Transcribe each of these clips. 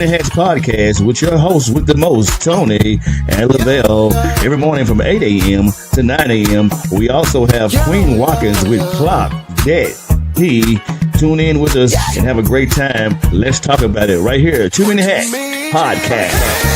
Hats podcast with your host with the most, Tony and Lavelle. Every morning from 8 a.m. to 9 a.m. We also have Queen Watkins with Clock Dead. Tune in with us and have a great time. Let's talk about it right here. Too Many Hats podcast.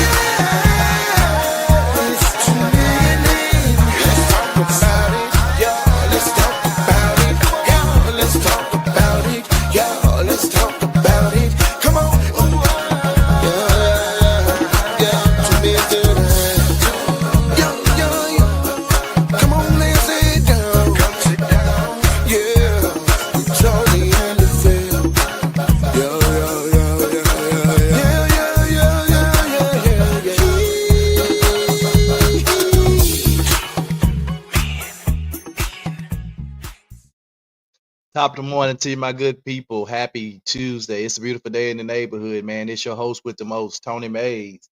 Top of the morning to you, my good people. Happy Tuesday. It's a beautiful day in the neighborhood, man. It's your host with the most, Tony Mays.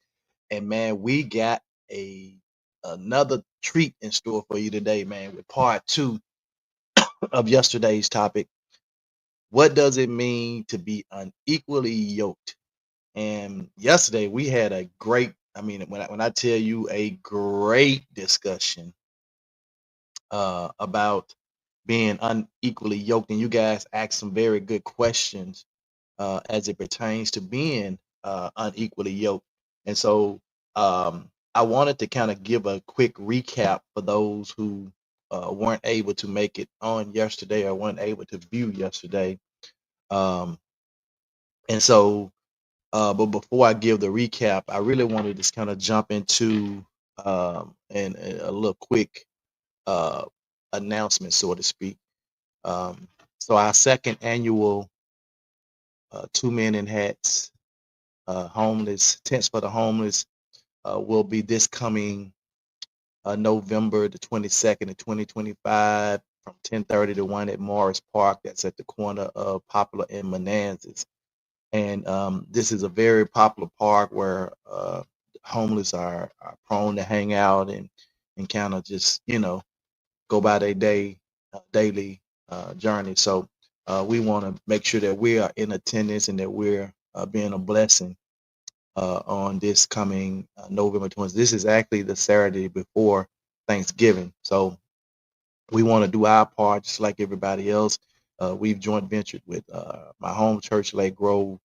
And man, we got another treat in store for you today, man, with part two of yesterday's topic. What does it mean to be unequally yoked? And yesterday we had a great, when I tell you a great discussion about being unequally yoked, and you guys asked some very good questions as it pertains to being unequally yoked. And so I wanted to kind of give a quick recap for those who weren't able to make it on yesterday or weren't able to view yesterday. Um, and so, but before I give the recap, I really wanted to just kind of jump into and a little quick uh, announcement, so to speak. So our second annual Two Men in Hats homeless tents for the homeless will be this coming November the 22nd of 2025 from 10:30 to 1 at Morris Park. That's at the corner of Poplar and Manassas. And this is a very popular park where homeless are prone to hang out and kind of just, go by their daily journey. So we want to make sure that we are in attendance and that we're being a blessing on this coming November 20th. This is actually the Saturday before Thanksgiving. So we want to do our part just like everybody else. We've joint ventured with my home church, Lake Grove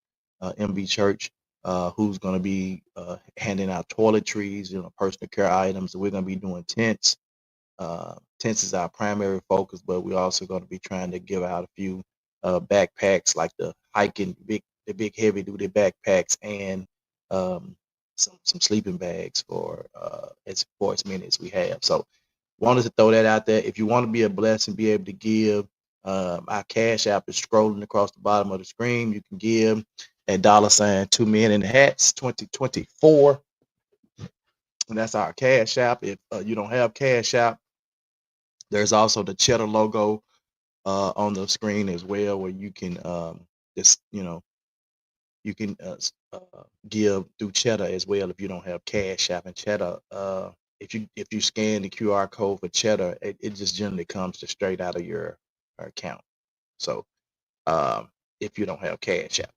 MB Church, who's going to be handing out toiletries, personal care items. We're going to be doing tents. Tents is our primary focus, but we're also going to be trying to give out a few backpacks, like the big heavy duty backpacks, and some sleeping bags for as many as we have. So wanted to throw that out there. If you want to be a blessing, be able to give, our Cash App is scrolling across the bottom of the screen. You can give at $ 2 Men in Hats 2024. And that's our Cash App. If you don't have Cash App, there's also the Cheddar logo on the screen as well, where you can just, you can give through Cheddar as well if you don't have Cash App. And Cheddar, if you scan the QR code for Cheddar, it just generally comes to straight out of your account. So if you don't have Cash App,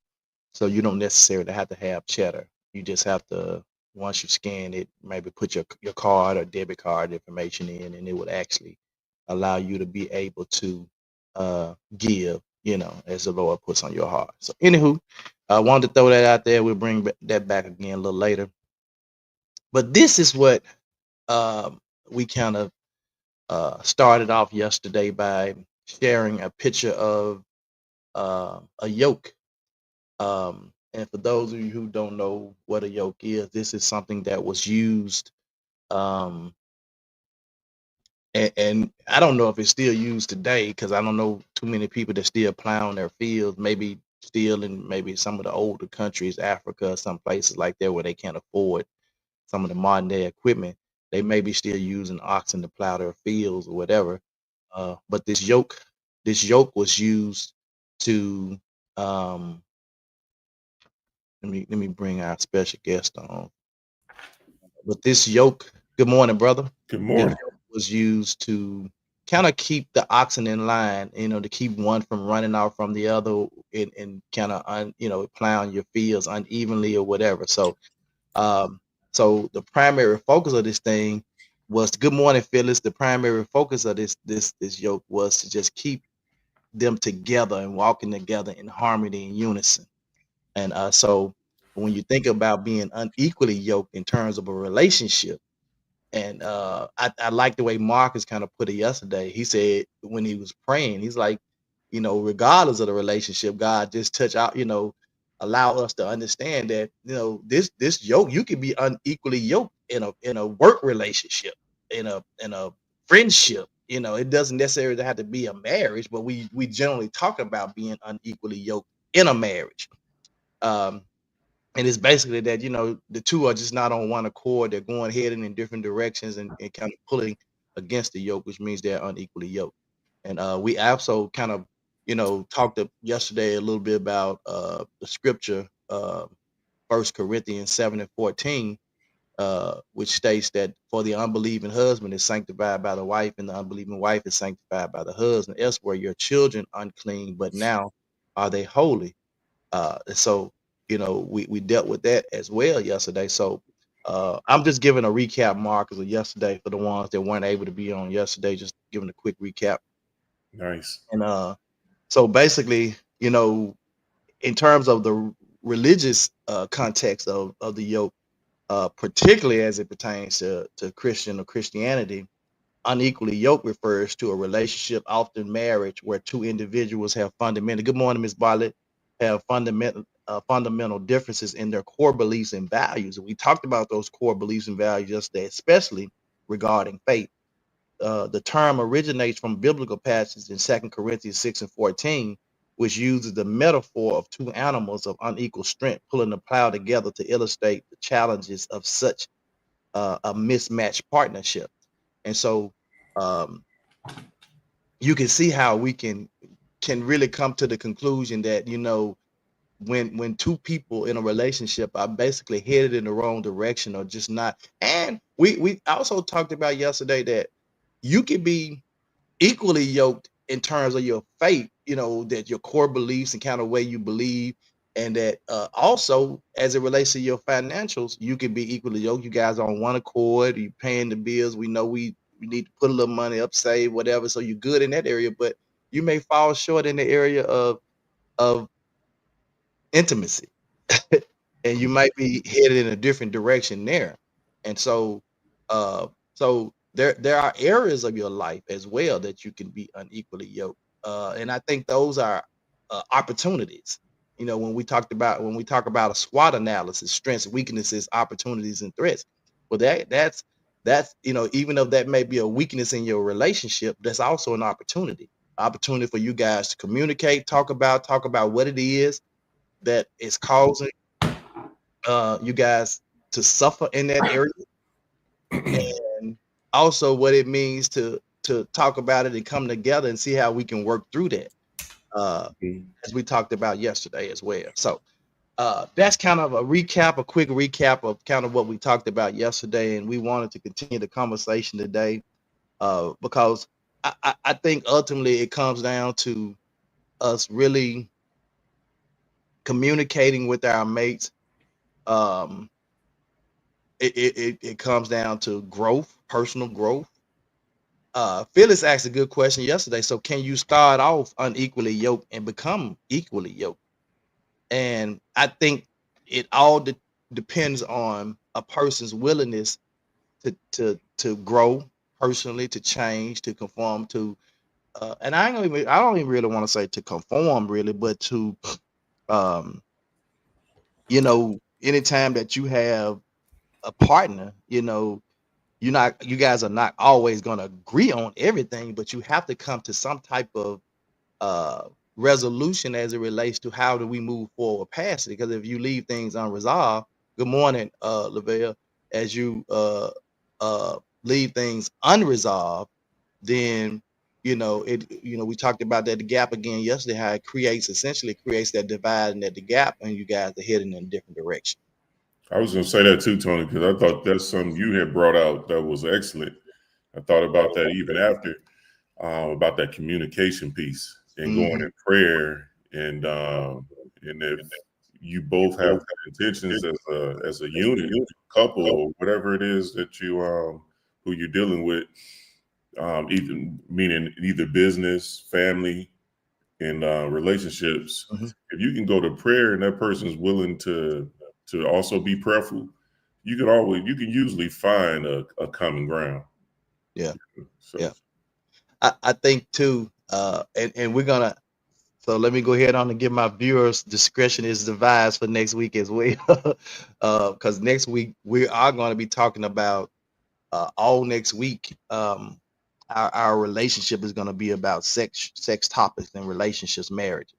so you don't necessarily have to have Cheddar. You just have to, once you scan it, maybe put your card or debit card information in, and it would actually allow you to be able to give, as the Lord puts on your heart. So anywho, I wanted to throw that out there. We'll bring that back again a little later. But this is what we kind of started off yesterday by sharing a picture of a yoke. And for those of you who don't know what a yoke is, this is something that was used, and I don't know if it's still used today, because I don't know too many people that still plow their fields. Maybe still in maybe some of the older countries, Africa, some places like that where they can't afford some of the modern day equipment. They may be still using oxen to plow their fields or whatever. But this yoke was used to let me bring our special guest on. But this yoke, good morning, brother. Good This morning. yoke was used to kind of keep the oxen in line, to keep one from running off from the other, and kind of plowing your fields unevenly or whatever. Um, so the primary focus of this thing was, good morning, Phyllis. The primary focus of this yoke was to just keep them together and walking together in harmony and unison. And so when you think about being unequally yoked in terms of a relationship, and I like the way Marcus kind of put it yesterday. He said when he was praying, he's like, regardless of the relationship, God just touch out, allow us to understand that, this yoke, you can be unequally yoked in a work relationship, in a friendship. It doesn't necessarily have to be a marriage, but we generally talk about being unequally yoked in a marriage. Um, and it's basically that, the two are just not on one accord. They're going heading in different directions, and kind of pulling against the yoke, which means they're unequally yoked. And we also kind of, talked yesterday a little bit about the scripture, 1 Corinthians 7:14, which states that, for the unbelieving husband is sanctified by the wife, and the unbelieving wife is sanctified by the husband. Elsewhere, your children unclean, but now are they holy. And so, we dealt with that as well yesterday. So I'm just giving a recap, Marcus, of yesterday for the ones that weren't able to be on yesterday, just giving a quick recap. Nice. And so basically, in terms of the religious context of the yoke, particularly as it pertains to Christian or Christianity, unequally yoked refers to a relationship, often marriage, where two individuals have fundamental. Good morning, Miss Bartlett. Have fundamental differences in their core beliefs and values. And we talked about those core beliefs and values yesterday, especially regarding faith. The term originates from biblical passages in 2 Corinthians 6:14, which uses the metaphor of two animals of unequal strength pulling the plow together to illustrate the challenges of such a mismatched partnership. And so um, you can see how we can really come to the conclusion that, when two people in a relationship are basically headed in the wrong direction, or just not. And we also talked about yesterday that you can be equally yoked in terms of your faith, that your core beliefs and kind of way you believe, and that also as it relates to your financials, you can be equally yoked. You guys are on one accord, you paying the bills. We know we need to put a little money up, save, whatever. So you're good in that area, but you may fall short in the area of intimacy. And you might be headed in a different direction there. And so uh there are areas of your life as well that you can be unequally yoked. And I think those are opportunities. When we talk about a SWOT analysis, strengths, weaknesses, opportunities, and threats. Well, that's even though that may be a weakness in your relationship, that's also an opportunity for you guys to communicate, talk about what it is that is causing you guys to suffer in that area, and also what it means to talk about it and come together and see how we can work through that, uh, as we talked about yesterday as well. So that's kind of a quick recap of kind of what we talked about yesterday, and we wanted to continue the conversation today, because I think ultimately it comes down to us really communicating with our mates. um, it comes down to growth, personal growth. Phyllis asked a good question yesterday. So can you start off unequally yoked and become equally yoked? And I think it all depends on a person's willingness to grow personally, to change, to conform to. And I don't even really want to say to conform really, but to um, anytime that you have a partner, you guys are not always going to agree on everything, but you have to come to some type of uh resolution as it relates to how do we move forward past it. Because if you leave things unresolved, good morning, Lavelle, as you leave things unresolved, then we talked about that, the gap again yesterday, how it essentially creates that divide and that the gap, and you guys are heading in a different direction. I was going to say that too, Tony, because I thought that's something you had brought out that was excellent. I thought about that even after. about that communication piece and going Mhm. in prayer, and if you both have intentions as a unit, couple, or whatever it is that you who you're dealing with, either business, family, and relationships. Mhm. If you can go to prayer and that person is willing to also be prayerful, you can usually find a common ground. Yeah. So Yeah. I think too, and we're gonna. So let me go ahead on and give my viewers discretion is advised for next week as well, because next week we are going to be talking about all next week. Our relationship is going to be about sex topics and relationships, marriage,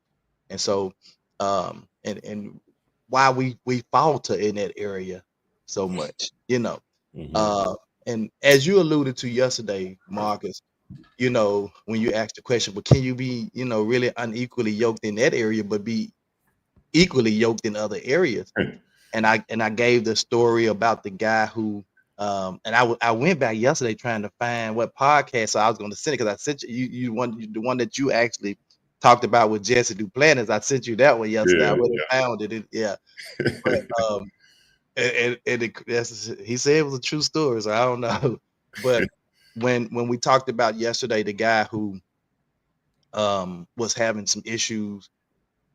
and so and why we falter in that area so much, mhm. uh, and as you alluded to yesterday, Marcus, when you asked the question, but can you be, really unequally yoked in that area, but be equally yoked in other areas? And I gave the story about the guy who, and I went back yesterday trying to find what podcast I was going to send it, because I sent the one that you actually talked about with Jesse Duplantis. I sent you that one yesterday. I Yeah, really found it. Yeah, but he said it was a true story, so I don't know. But when we talked about yesterday, the guy who was having some issues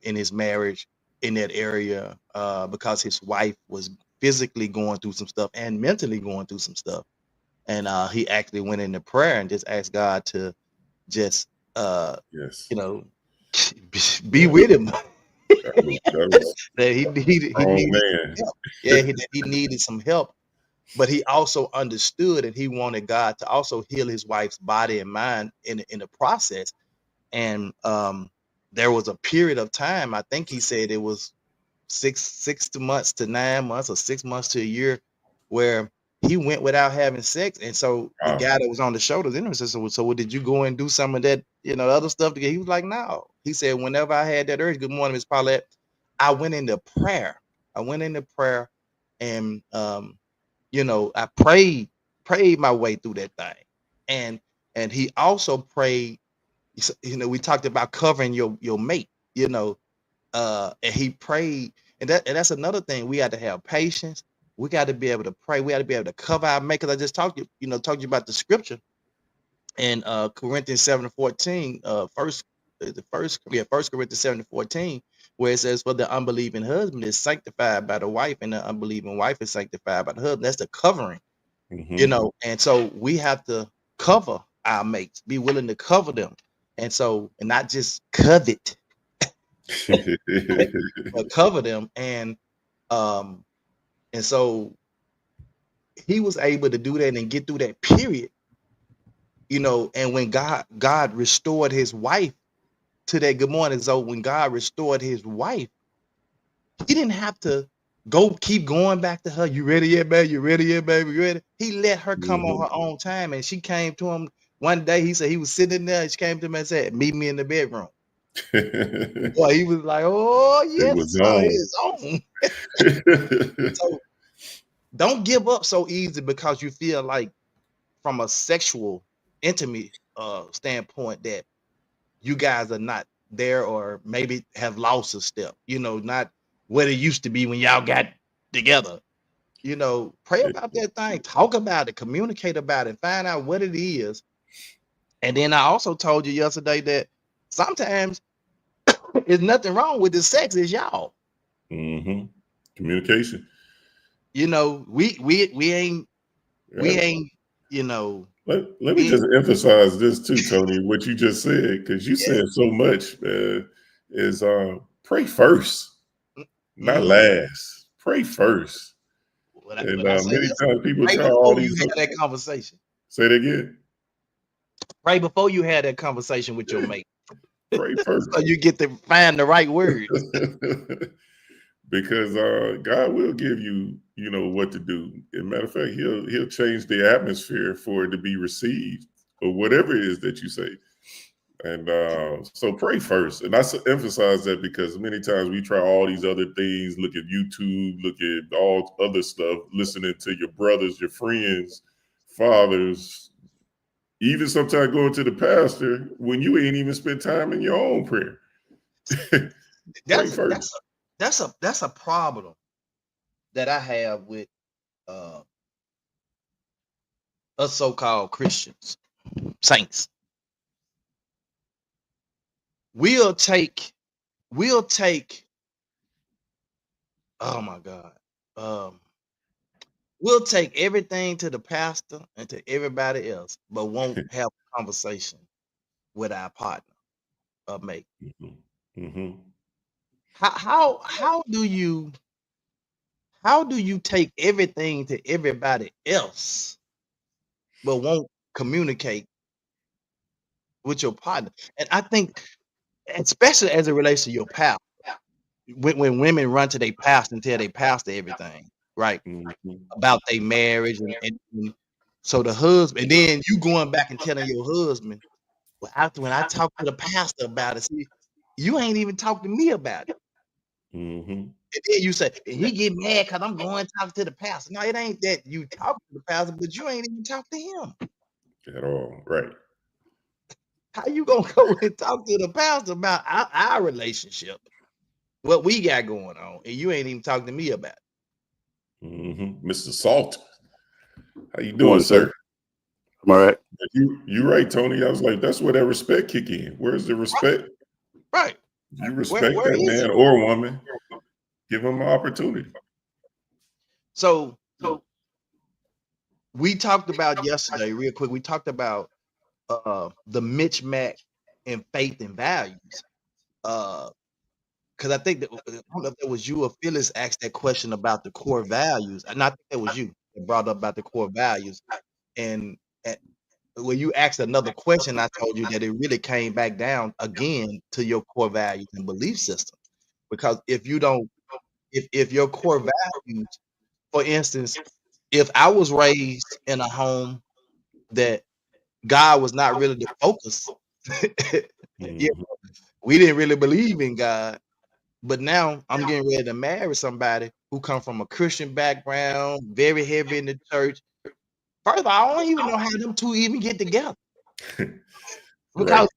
in his marriage in that area, because his wife was physically going through some stuff and mentally going through some stuff, and he actually went into prayer and just asked God to just yes, you know be yeah. with him. That was That he wrong needed man. some help. Yeah, that he needed some help, but he also understood, and he wanted God to also heal his wife's body and mind in the process. And there was a period of time, I think he said it was six months to 9 months, or 6 months to a year, where he went without having sex. And so the Wow. guy that was on the show was interested. So did you go and do some of that, other stuff together? He was like, no. He said, whenever I had that urge, good morning, Miss Paulette, I went into prayer. I went into prayer, and I prayed my way through that thing. And he also prayed, we talked about covering your mate, and he prayed, and that's another thing. We got to have patience. We got to be able to pray. We got to be able to cover our mate. Because I just talked to you about the scripture in Corinthians 7:14, First Corinthians 7:14, where it says, "For the unbelieving husband is sanctified by the wife, and the unbelieving wife is sanctified by the husband." That's the covering, Hmm. and so we have to cover our mates, be willing to cover them, and not just covet, but cover them. Um and so he was able to do that and get through that period, and when God restored his wife to that, good morning. So when God restored his wife, he didn't have to keep going back to her. You ready yet, baby? You ready yet, baby? You ready? He let her come on Hmm. her own time, and she came to him one day. He said he was sitting there, and she came to him and said, "Meet me in the bedroom." It Boy, he was like, "Oh yes, was sir, on. it's on." So don't give up so easy because you feel like, from a sexual intimate standpoint, that you guys are not there, or maybe have lost a step, not what it used to be when y'all got together. Pray about that thing, talk about it, communicate about it, find out what it is. And then I also told you yesterday that sometimes there's nothing wrong with the sex, it's y'all. Hmm. Communication. We ain't Yeah. we ain't you know Let me we ain't, just emphasize this too, Tony, what you just said, because you yeah. said so much, is pray first, not Mhm. last. Pray first. And What I say many yesterday, times people right try all before you these. had that conversation. Say it again. Right before you had that conversation with your Yeah, mate. pray So first. you get to find the right words. Because God will give you, what to do. As a matter of fact, He'll change the atmosphere for it to be received, or whatever it is that you say. And so pray first. And emphasize that because many times we try all these other things, look at YouTube, look at all other stuff, listening to your brothers, your friends, fathers, even sometimes going to the pastor when you ain't even spent time in your own prayer. Pray That's first. that's a problem that I have with uh, us so-called Christians, saints. We'll take oh my God. Um, we'll take everything to the pastor and to everybody else, but won't have a conversation with our partner or mate. Mm-hmm. How do you take everything to everybody else but won't communicate with your partner? And I think, especially as it relates to your pal, when women run to their pastor and tell their pastor everything, right, Mm-hmm. about their marriage, and so the husband, and then you going back and telling your husband, well, after when I talk to the pastor about it, see, you ain't even talk to me about it. Mm-hmm. And then you say, and he get mad because I'm going to talk to the pastor. No, it ain't that you talk to the pastor, but you ain't even talk to him. At all. Right. How you gonna go and talk to the pastor about our relationship, what we got going on, and you ain't even talking to me about it? Mm-hmm. Mr. Salt, how you Good doing, morning, sir? sir. I'm all right. You right, Tony. I was like, that's where that respect kick in. Where's the respect? Right. You respect Where that is man it? or woman. Give them an opportunity. So we talked about yesterday, real quick. We talked about the mismatch in faith and values. Because I think that, I don't know if that was you or Phyllis asked that question about the core values, and I think that was you that brought up about the core values. And when you asked another question, I told you that it really came back down again to your core values and belief system. Because if you don't, if your core values, for instance, if I was raised in a home that God was not really the focus, yeah, Mm-hmm. we didn't really believe in God. But now I'm getting ready to marry somebody who come from a Christian background, very heavy in the church. First of all, I don't even know how them two even get together. Right. Because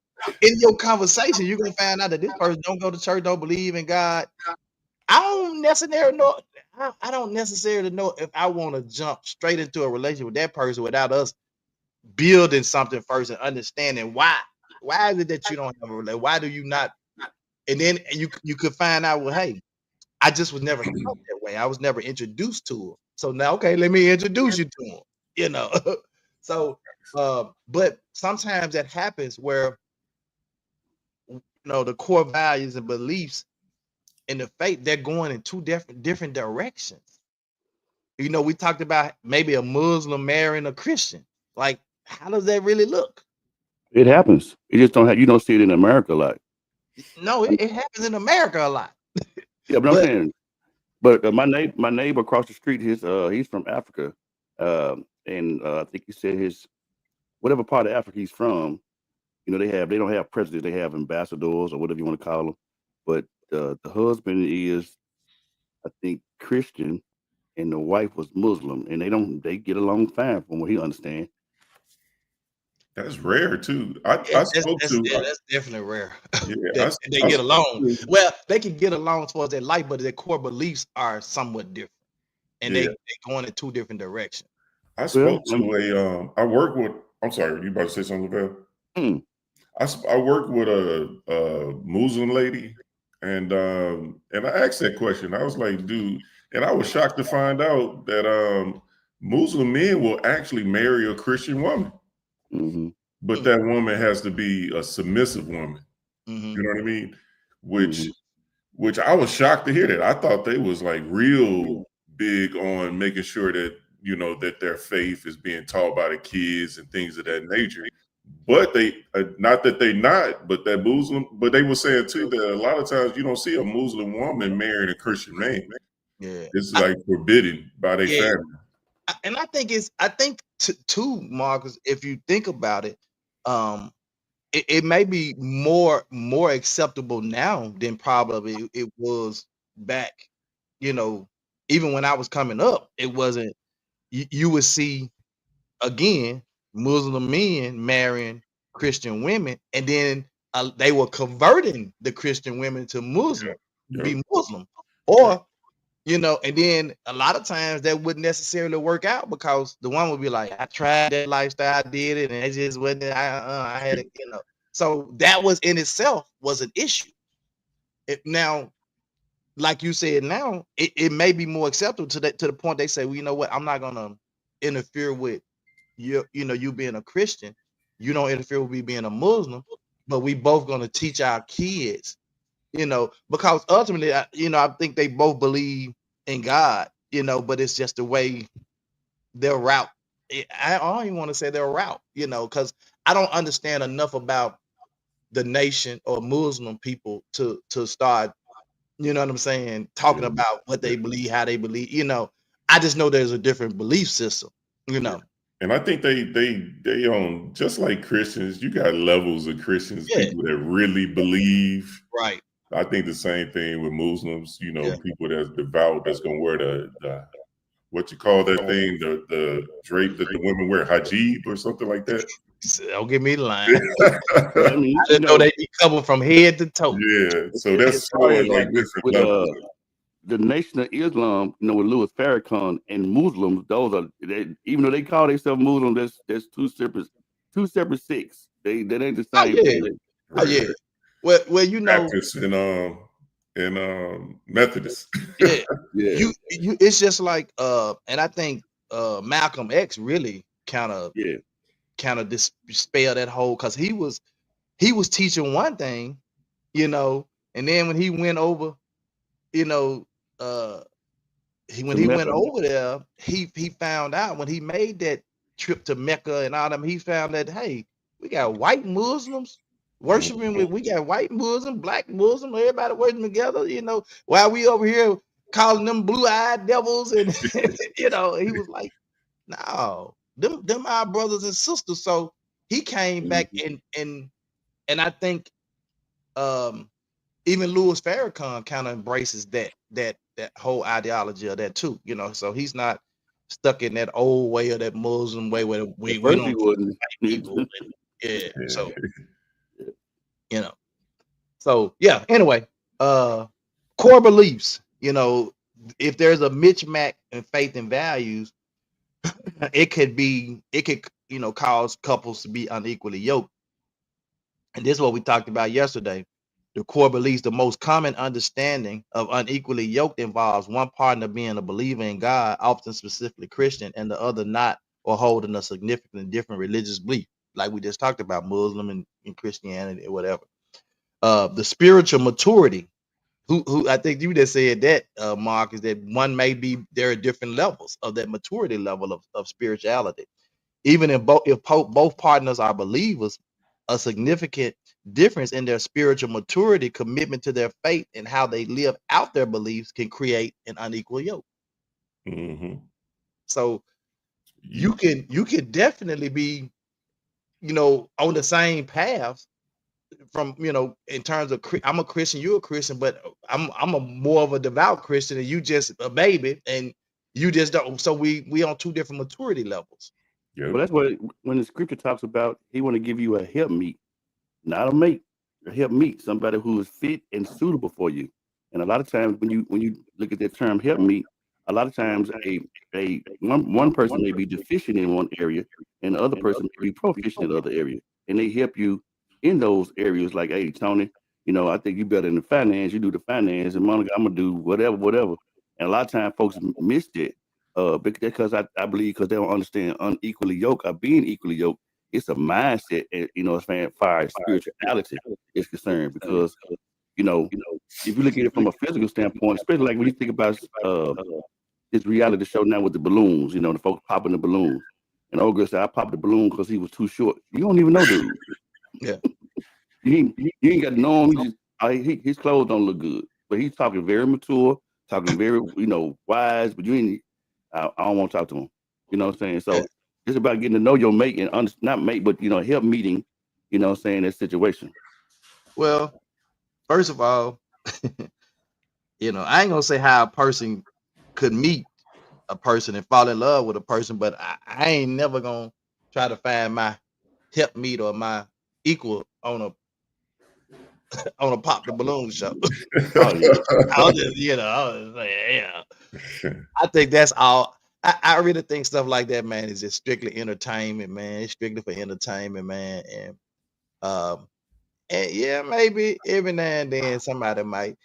in your conversation, you're gonna find out that this person don't go to church, don't believe in God. I don't necessarily know. I don't necessarily know if I want to jump straight into a relationship with that person without us building something first and understanding why. Why is it that you don't have a relationship? Why do you not? And then you could find out, well, hey, I just was never taught that way. I was never introduced to it. So now, okay, let me introduce you to him. You know. So, but sometimes that happens where the core values and beliefs in the faith, they're going in two different directions. We talked about maybe a Muslim marrying a Christian. Like, how does that really look? It happens. You don't see it in America a lot. No, it happens in America a lot. Yeah, but I'm But saying, but my neighbor across the street, he's from Africa, and I think he said his whatever part of Africa he's from. They don't have presidents, they have ambassadors or whatever you want to call them. But the husband is, I think, Christian, and the wife was Muslim, and they get along fine from what he understands. That's rare too. yeah, I spoke to that's definitely rare yeah, that they I get spoke along. to Well, they can get along towards their life, but their core beliefs are somewhat different, and yeah, they going in two different directions. I Well, spoke to I work with I'm sorry, you about to say something, Lavelle? mm, I work with a Muslim lady, and I asked that question. I was like, dude, and I was shocked to find out that Muslim men will actually marry a Christian woman, mm-hmm, but that woman has to be a submissive woman. Mm-hmm. You know what I mean? mm-hmm. Which I was shocked to hear that. I thought they was like real big on making sure that that their faith is being taught by the kids and things of that nature. But they not that they not, but that Muslim, but they were saying too that a lot of times you don't see a Muslim woman marrying a Christian man. Yeah, It's like forbidden by their yeah, family. and I think too, Marcus. If you think about it, um, it may be more acceptable now than probably it was back. You know, even when I was coming up, it wasn't. You would see again Muslim men marrying Christian women, and then they were converting the Christian women to Muslim, be Muslim, or and then a lot of times that wouldn't necessarily work out because the one would be like, I tried that lifestyle, I did it, and it just wasn't. I had it, So that was in itself was an issue. Now, like you said, now it may be more acceptable to the point they say, well, you know what, I'm not gonna interfere with you being a Christian. You don't interfere with me being a Muslim, but we both gonna teach our kids, because ultimately, I think they both believe in God, but it's just the way their route. I don't even want to say their route, because I don't understand enough about the nation or Muslim people to start, you know what I'm saying, talking about what they believe, how they believe. I just know there's a different belief system, And I think they just like Christians, you got levels of Christians, people that really believe. Right. I think the same thing with Muslims, people that's devout, that's gonna wear the what you call that thing, the drape that the women wear, hijab or something like that. Don't give me the line. I mean, I just know they be covered from head to toe. Yeah, so that's showing like different levels. The Nation of Islam, with Louis Farrakhan and Muslims, those are even though they call themselves Muslim, there's two separate sects. They ain't the same thing. Oh yeah. Well, Baptists and Methodists. Yeah. You it's just like and I think Malcolm X really kind of dispelled that whole, because he was teaching one thing, and then when he went over, when he went over there, he found out when he made that trip to Mecca and all them, he found that, hey, we got white Muslims worshiping we got white Muslim, black Muslim, everybody working together, while we over here calling them blue-eyed devils, and he was like, no, them our brothers and sisters. So he came back and I think even Louis Farrakhan kind of embraces that whole ideology of that too, so he's not stuck in that old way or that Muslim way where we don't people. So so yeah, anyway, core beliefs, if there's a mismatch in faith and values, it could cause couples to be unequally yoked. And this is what we talked about yesterday. The core beliefs, the most common understanding of unequally yoked involves one partner being a believer in God, often specifically Christian, and the other not, or holding a significantly different religious belief, like we just talked about, Muslim and Christianity or whatever. The spiritual maturity, who I think you just said that, Mark, is that there are different levels of that maturity level of spirituality. Even if both partners are believers, a significant difference in their spiritual maturity, commitment to their faith, and how they live out their beliefs can create an unequal yoke. So you can definitely be, on the same path from, in terms of I'm a Christian, you're a Christian, but I'm a more of a devout Christian, and you just a baby, and you just don't. So we on two different maturity levels. Well, that's what when the scripture talks about, he want to give you a helpmeet, not a mate, a helpmeet, somebody who is fit and suitable for you. And a lot of times when you look at that term helpmeet, a lot of times one person may be deficient in one area, and the other person may be proficient in the other area, and they help you in those areas. Like, hey, Tony, I think you better in the finance. You do the finance, and Monica, I'm gonna do whatever. And a lot of times folks miss it. Because I believe because they don't understand unequally yoked or being equally yoked, it's a mindset, as far as spirituality is concerned. Because if you look at it from a physical standpoint, especially like when you think about this reality show now with the balloons, the folks popping the balloons, and old girl said I popped the balloon because he was too short. You don't even know, dude. Yeah, you ain't got to know him. His clothes don't look good, but he's talking very mature, talking very wise. But you ain't. I don't want to talk to him. You know what I'm saying? So it's about getting to know your mate and not mate, but help meeting, that situation. Well, first of all, I ain't gonna say how a person could meet a person and fall in love with a person, but I ain't never gonna try to find my helpmeet or my equal on a pop the balloon show. Oh yeah. I was just, I was saying, yeah. I think that's all. I really think stuff like that, man, is just strictly entertainment, man. It's strictly for entertainment, man. And yeah, maybe every now and then somebody might.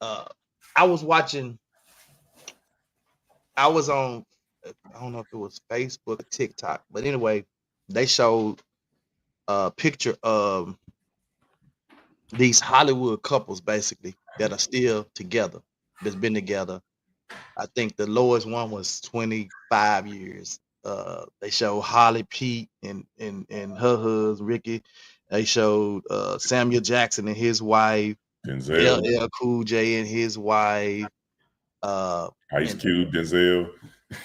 I was watching. I was on. I don't know if it was Facebook or TikTok, but anyway, they showed a picture of these Hollywood couples, basically, that are still together. That's been together. I think the lowest one was 25 years. They showed Holly Pete and her husband Ricky. They showed Samuel Jackson and his wife, Denzel, LL Cool J and his wife. Ice And Cube, Denzel.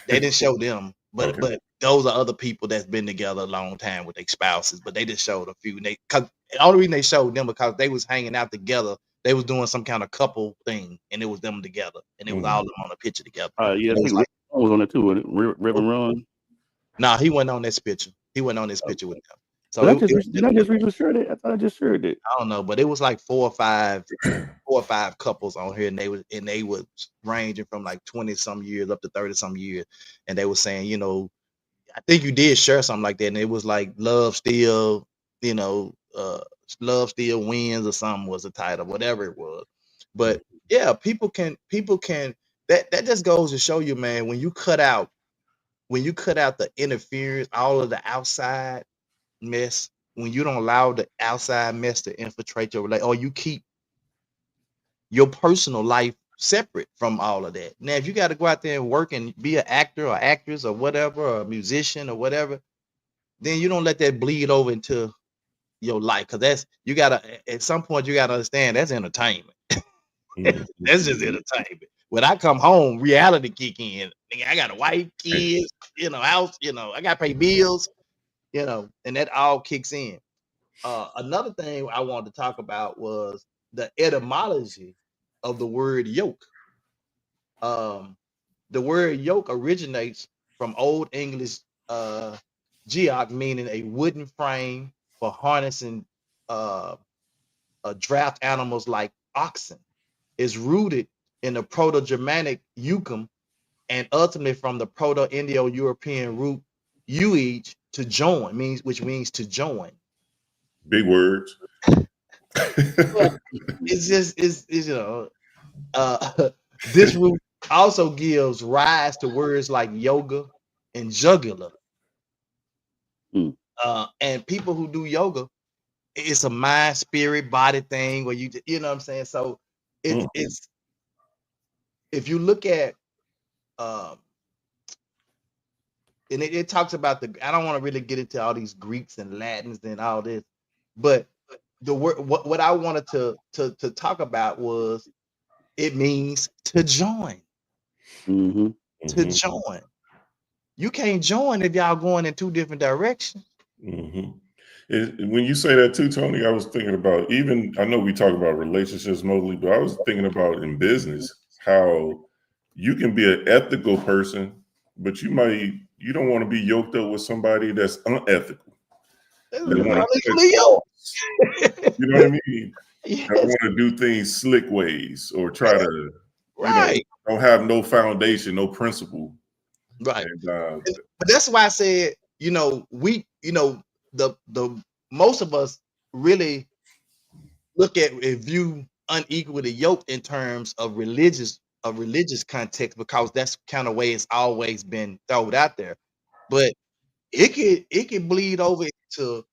they didn't show them, but Okay. but those are other people that's been together a long time with their spouses. But they just showed a few. And the only reason they showed them because they was hanging out together. They was doing some kind of couple thing, and it was them together, and it was all of them on a picture together. Yeah, I And it was think like, Rick was on it too. Reverend Ron. nah, he wasn't on this picture. He wasn't on this picture with them. So Did I just recently shared it? I thought I just shared it. I don't know, but it was like four or five couples on here, and they was ranging from like 20 some years up to 30 some years, and they were saying, I think you did share something like that, and it was like love still, love still wins or something was the title, whatever it was. But yeah, people can that just goes to show you, man, when you cut out the interference, all of the outside mess, when you don't allow the outside mess to infiltrate your relationship, or you keep your personal life separate from all of that. Now, if you got to go out there and work and be an actor or actress or whatever, or a musician or whatever, then you don't let that bleed over into your life, because at some point you gotta understand that's entertainment. That's just entertainment. When I come home, reality kick in. Nigga, I got a wife, kids, house, I gotta pay bills, and that all kicks in. Another thing I wanted to talk about was the etymology of the word yoke. The word yoke originates from Old English geog, meaning a wooden frame for harnessing draft animals like oxen. Is rooted in the Proto-Germanic "ukum" and ultimately from the Proto-Indo-European root "uege" to join, which means to join. Big words. But it's this root also gives rise to words like yoga and jugular. And people who do yoga, it's a mind, spirit, body thing where you know what I'm saying. So it's if you look at and it talks about I don't want to really get into all these Greeks and Latins and all this, but the word what I wanted to talk about was it means to join. To join. You can't join if y'all going in two different directions. When you say that too, Tony, I was thinking about, even I know we talk about relationships mostly, but I was thinking about in business how you can be an ethical person, but you don't want to be yoked up with somebody that's unethical. You know what I mean? Yes. I want to do things slick ways or try to, right. Don't have no foundation, no principle. Right. And, but that's why I said, the most of us really look at and view unequally yoked in terms of religious context, because that's kind of way it's always been thrown out there. But it can bleed over into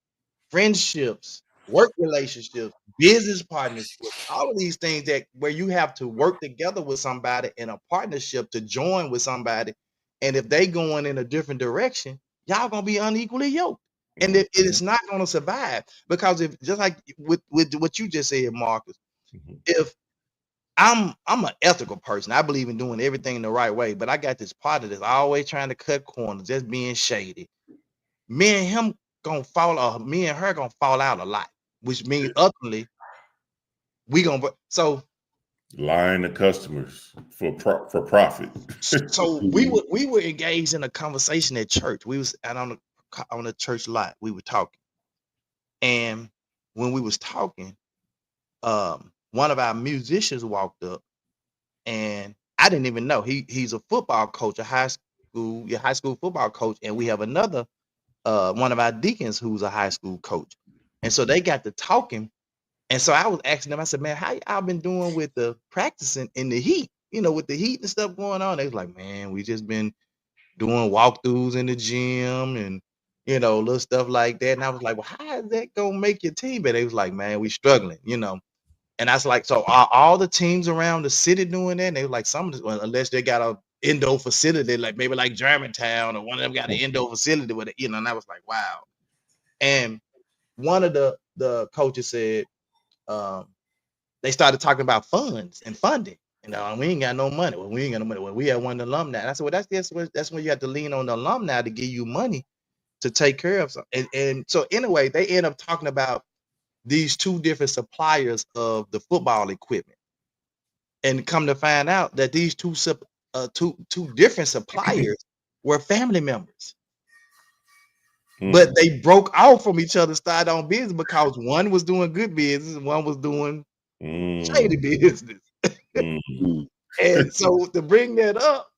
friendships, work relationships, business partnerships, all of these things where you have to work together with somebody in a partnership to join with somebody. And if they going in a different direction, y'all gonna be unequally yoked. And it is not gonna survive, because if just like with what you just said, Marcus, if I'm an ethical person, I believe in doing everything the right way, but I got this partner that's always trying to cut corners, just being shady. Me and him me and her gonna fall out a lot, which means ultimately we gonna lying to customers for profit. So we were engaged in a conversation at church. We was out on a on the church lot. We were talking, and when we was talking, one of our musicians walked up, and I didn't even know he's a football coach, a high school football coach, and we have another one of our deacons who's a high school coach, and so they got to talking, and so I was asking them. I said, "Man, how y'all been doing with the practicing in the heat? With the heat and stuff going on?" They was like, "Man, we just been doing walkthroughs in the gym and little stuff like that." And I was like, "Well, how is that gonna make your team?" But they was like, "Man, we struggling." And I was like, "So are all the teams around the city doing that?" And they were like, "Some of the, well, unless they got a indoor facility, like maybe like Germantown or one of them got an indoor facility with it." And I was like, "Wow." And one of the coaches said, they started talking about funds and funding. And we ain't got no money. Well, we ain't got no money. Well, we have one alumni. And I said, well, that's when you have to lean on the alumni to give you money to take care of something. And so anyway, they end up talking about these two different suppliers of the football equipment, and come to find out that these two different suppliers were family members. But they broke off from each other, started on business because one was doing good business and one was doing shady business. And so to bring that up,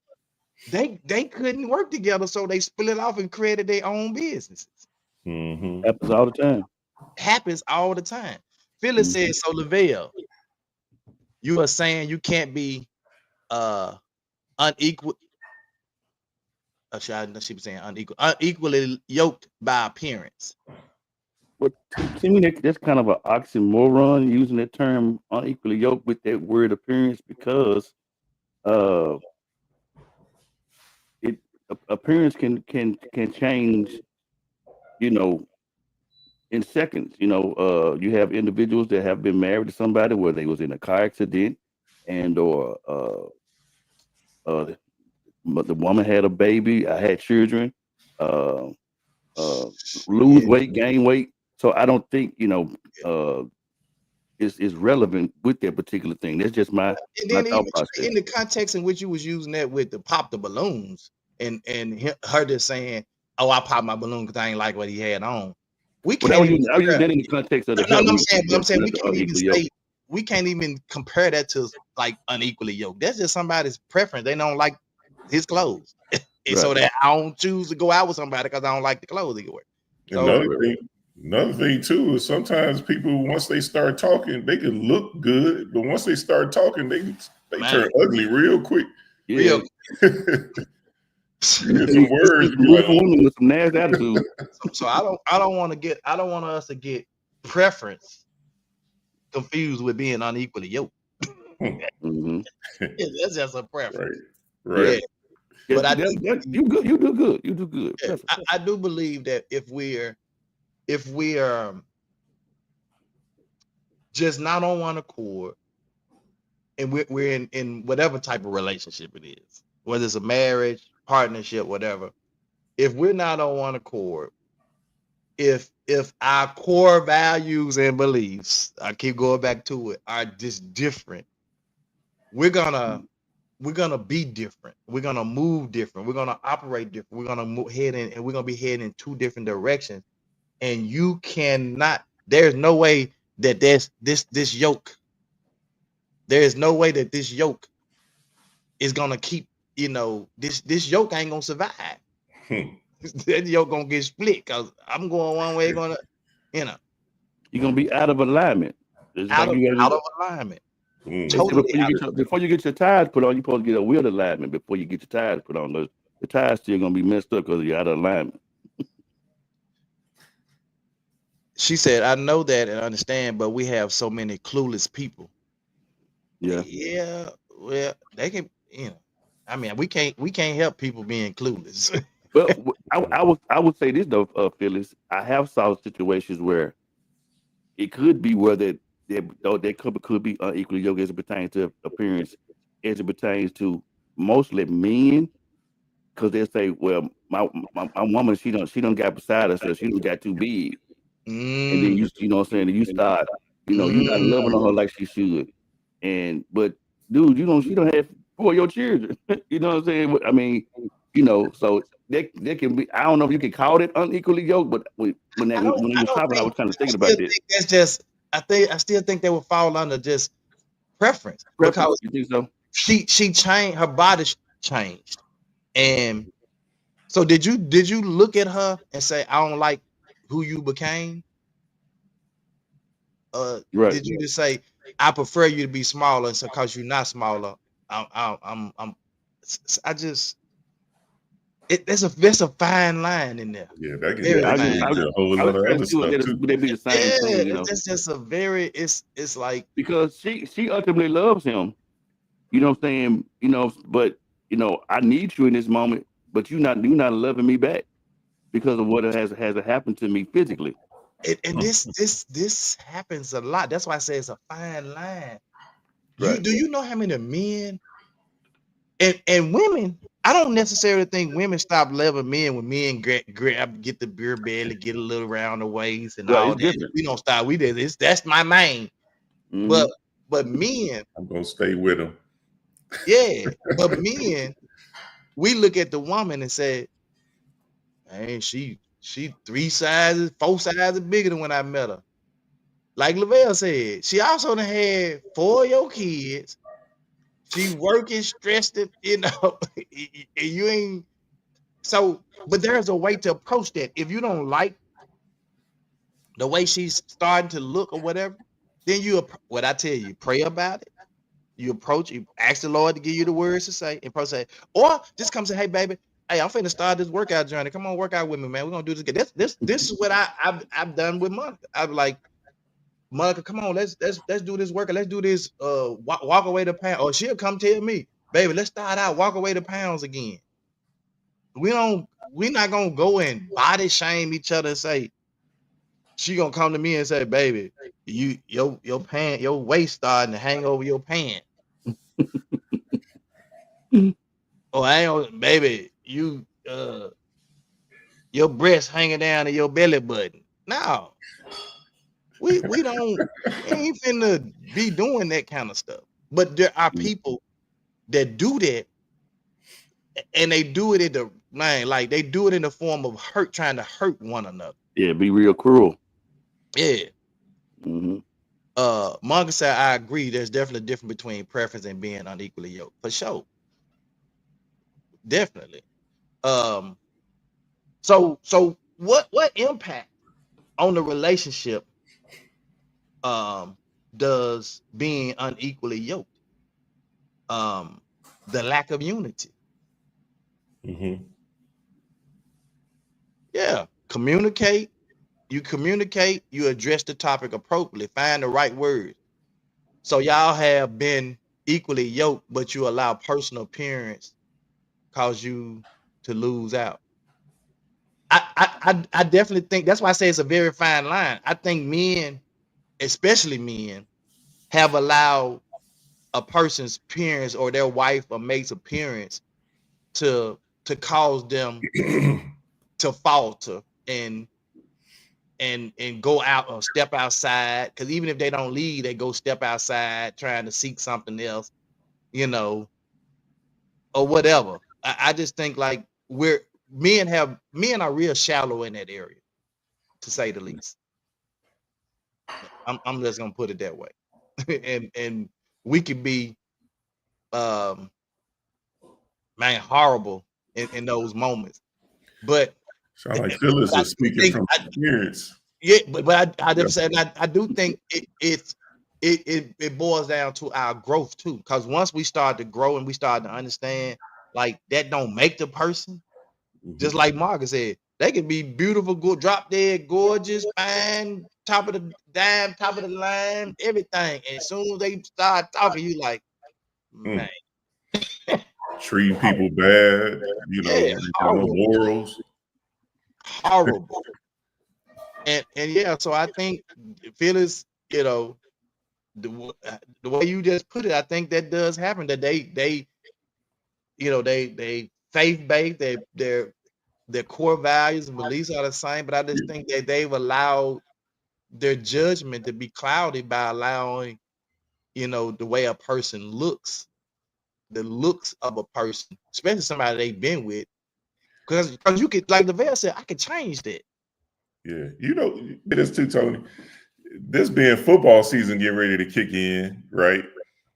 they couldn't work together, so they split off and created their own businesses. Happens all the time. Happens all the time. Phyllis said, so Lavelle, you are saying you can't be unequal. She was saying unequally yoked by appearance. But to me, that's kind of an oxymoron using that term unequally yoked with that word appearance, because appearance can change, in seconds. You have individuals that have been married to somebody where they was in a car accident, and or the woman had a baby, I had children, lose weight, gain weight. So I don't think is relevant with that particular thing. That's just my thought process. In the context in which you was using that with the pop the balloons and her just saying, "Oh, I popped my balloon because I ain't like what he had on." We can't. I was using that in the context of the. No, I'm saying we can't even compare that to like unequally yoked. That's just somebody's preference. They don't like his clothes, and right. So that I don't choose to go out with somebody because I don't like the clothes he wear. So, another thing too is sometimes people, once they start talking, they can look good, but once they start talking, they turn ugly real quick. Yeah. Some words with some nasty attitude. So I don't want us to get preference confused with being unequally yoked. That's just a preference. Right. Yeah. But you do good. You do good. Yeah, I do believe that if we are just not on one accord, and we're in whatever type of relationship it is, whether it's a marriage, partnership, whatever, if we're not on one accord, if our core values and beliefs, I keep going back to it, are just different, we're gonna be different. We're gonna move different. We're gonna operate different. We're gonna we're gonna be heading in two different directions. And you cannot. There's no way that there's this yoke. There is no way that this yoke is gonna keep. This yoke ain't gonna survive. That yoke gonna get split because I'm going one way. You're gonna be out of alignment. Out of alignment. Totally. Before you get your tires put on, you're supposed to get a wheel alignment before you get your tires put on. The tires still gonna be messed up because you're out of alignment. She said, "I know that and understand, but we have so many clueless people." Yeah. Yeah. Well, they can. I mean, we can't help people being clueless. Well, I would say this though, Phyllis. I have saw situations where it could be where that could be unequally yoked as it pertains to appearance, as it pertains to mostly men, because they say, "Well, my woman, she don't got beside herself, she don't got too big," and then you know what I'm saying, and you start, you're not loving on her like she should, but dude, she don't have 4 of your children, you know what I'm saying? I mean, so They can be. I don't know if you can call it unequally yoked, but when I he was don't talking, I think. was kind of I thinking still about this. think that's just. I still think they would fall under just preference Preference, because you think so? she changed, her body changed. And so did you look at her and say, I don't like who you became? Right. Did you just say, I prefer you to be smaller, so because you're not smaller, I'm I just there's a fine line in there. Yeah, that can Very Yeah, lead fine to line. a whole I was lot of trying to other see stuff too. would they be the same Yeah, thing, you know? it's just a very it's like Because she ultimately loves him. You know what I'm saying? You know, but you know, I need you in this moment, but you're not loving me back because of what has happened to me physically. and this happens a lot. That's why I say it's a fine line. Right. Do you know how many men and women? I don't necessarily think women stop loving men when men grab, get the beer belly, get a little around the waist and Right. all It's that. different. We don't stop. We did this. That's my main. Hmm. But men, I'm gonna stay with him. yeah. But men, we look at the woman and say, "Man, she 3 sizes, 4 sizes bigger than when I met her." Like Lavelle said, she also done had 4 of your kids. She working, stressed it, you know, and you ain't so. But there's a way to approach that. If you don't like the way she's starting to look or whatever, then what I tell you, pray about it. You approach, you ask the Lord to give you the words to say, and say, or just come say, "Hey, baby, hey, I'm finna start this workout journey. Come on, work out with me, man. We're gonna do this again." This is what I've done with Monica. I'm like, Monica, come on, let's do this workout. Let's do this. Walk away the pound. Or she'll come tell me, "Baby, let's start out walk away the pounds again." We're not gonna go and body shame each other and say, she gonna come to me and say, "Baby, your waist starting to hang over your pant." Or I ain't, baby, your breast hanging down to your belly button. No, we don't we ain't finna be doing that kind of stuff. But there are people that do that, and they do it in the man, like they do it in the form of trying to hurt one another. Yeah, be real cruel. Yeah. Hmm. Monka said, I agree. There's definitely a difference between preference and being unequally yoked. For sure. Definitely. Um, so what impact on the relationship does being unequally yoked? The lack of unity. Mm-hmm. Yeah. Communicate. You communicate, you address the topic appropriately, find the right words. So y'all have been equally yoked, but you allow personal appearance cause you to lose out. I definitely think that's why I say it's a very fine line. I think men, especially men, have allowed a person's appearance or their wife or mate's appearance to cause them to falter and go out or step outside. Because even if they don't leave, they go step outside trying to seek something else, you know, or whatever. I just think like men are real shallow in that area, to say the least. I'm just gonna put it that way. and we could be um man horrible in those moments. But Sound like Phyllis I is speaking think from experience. yeah, but I Yeah. just said I do think it boils down to our growth too. Because once we start to grow and we start to understand, like that don't make the person. Just Mhm. like Margaret said, they can be beautiful, good, drop dead, gorgeous, fine, top of the dime, top of the line, everything. And as soon as they start talking, you like, man, Treating people bad, yeah, no horrible, morals. horrible. And yeah, so I think Phyllis, the way you just put it, I think that does happen. That they faith based, their core values and beliefs are the same, but I just think that they've allowed their judgment to be clouded by allowing, the way a person looks, the looks of a person, especially somebody they've been with, Because you could, like Lavelle said, I could change that. Yeah, you know, this too, Tony. This being football season, getting ready to kick in, right?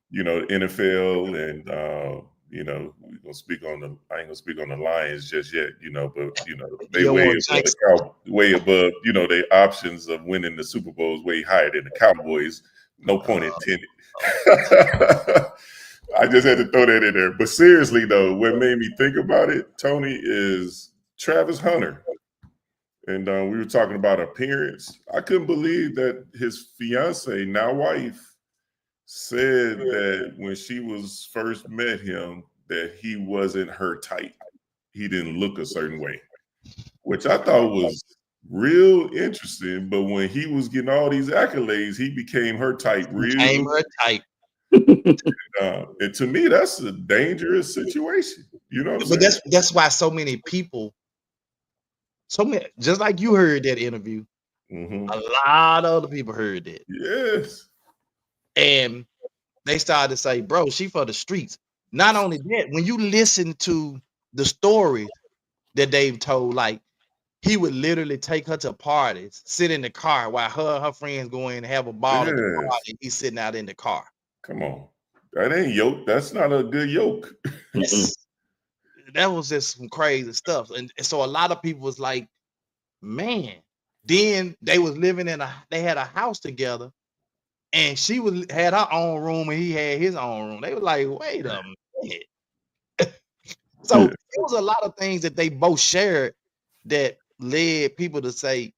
You know, NFL, and you know, we're gonna speak on the. I ain't gonna speak on the Lions just yet, you know, but you know, they You don't way want above the way above. You know, their options of winning the Super Bowl is way higher than the Cowboys. No point intended. I just had to throw that in there. But seriously, though, what made me think about it, Tony, is Travis Hunter. And we were talking about appearance. I couldn't believe that his fiance, now wife, said that when she was first met him, that he wasn't her type. He didn't look a certain way, which I thought was real interesting. But when he was getting all these accolades, he became her type Became her type. And to me, that's a dangerous situation. You know what I'm But saying? that's why so many people, just like you heard that interview, a lot of other people heard that. Yes. And they started to say, bro, she for the streets. Not only that, when you listen to the stories that they've told, like he would literally take her to parties, sit in the car while her friends go in and have a ball at the party. He's sitting out in the car. Come on. That ain't yoke. That's not a good yoke. That was just some crazy stuff. And so a lot of people was like, man, then they was living they had a house together, and she had her own room and he had his own room. They were like, wait a minute. So it was a lot of things that they both shared that led people to say,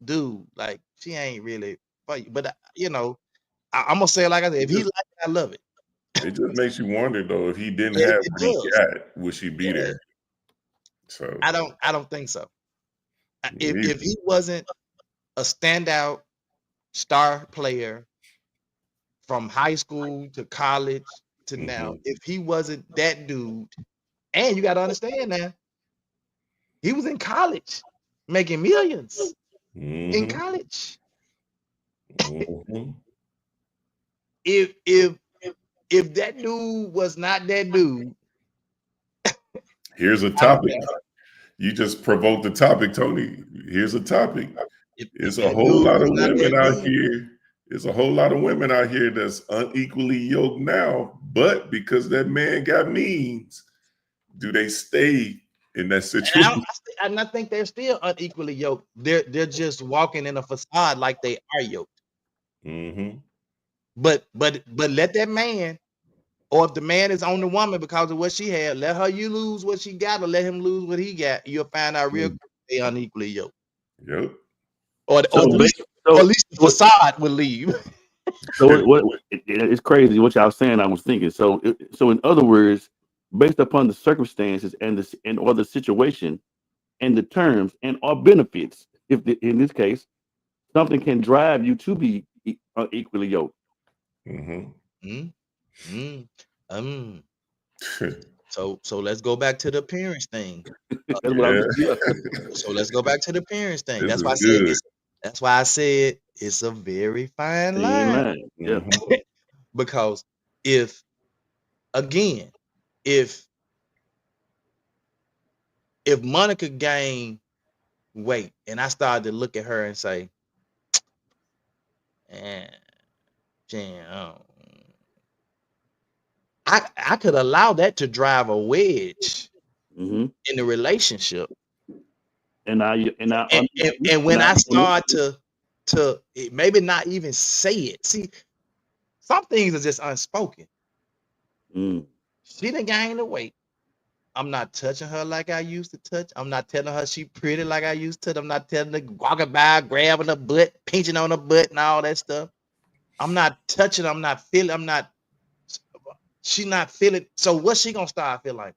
dude, like she ain't really for you. But you know, I'm gonna say it like I said, if he like it, I love it. It just makes you wonder though, if he didn't have what he got, would she be there? So I don't think so. If he wasn't a standout star player from high school to college to now, if he wasn't that dude, and you got to understand now, he was in college making millions in college. If that dude was not that dude, here's a topic. You just provoked the topic, Tony. Here's a topic. It's a whole lot of women out here. There's a whole lot of women out here that's unequally yoked now, but because that man got means, do they stay in that situation? And I think they're still unequally yoked. They're just walking in a facade like they are yoked. But let that man, or if the man is on the woman because of what she had, let her lose what she got, or let him lose what he got. You'll find out real quick they unequally yoked. Yep. Or at least the facade will leave. So it's crazy what y'all saying. I was thinking. So in other words, based upon the circumstances and the situation and the terms and or benefits, in this case, something can drive you to be equally yoked. So let's go back to the appearance thing. So let's go back to the appearance thing. That's why I said it's a very fine line. Yeah. Because if Monica gained weight and I started to look at her and say, I could allow that to drive a wedge in the relationship. And when I start to maybe not even say it. See, some things are just unspoken. She done gained the weight. I'm not touching her like I used to touch. I'm not telling her she pretty like I used to. I'm not telling her walking by, grabbing her butt, pinching on her butt and all that stuff. I'm not touching. I'm not feeling. She not feeling. So what's she gonna start feeling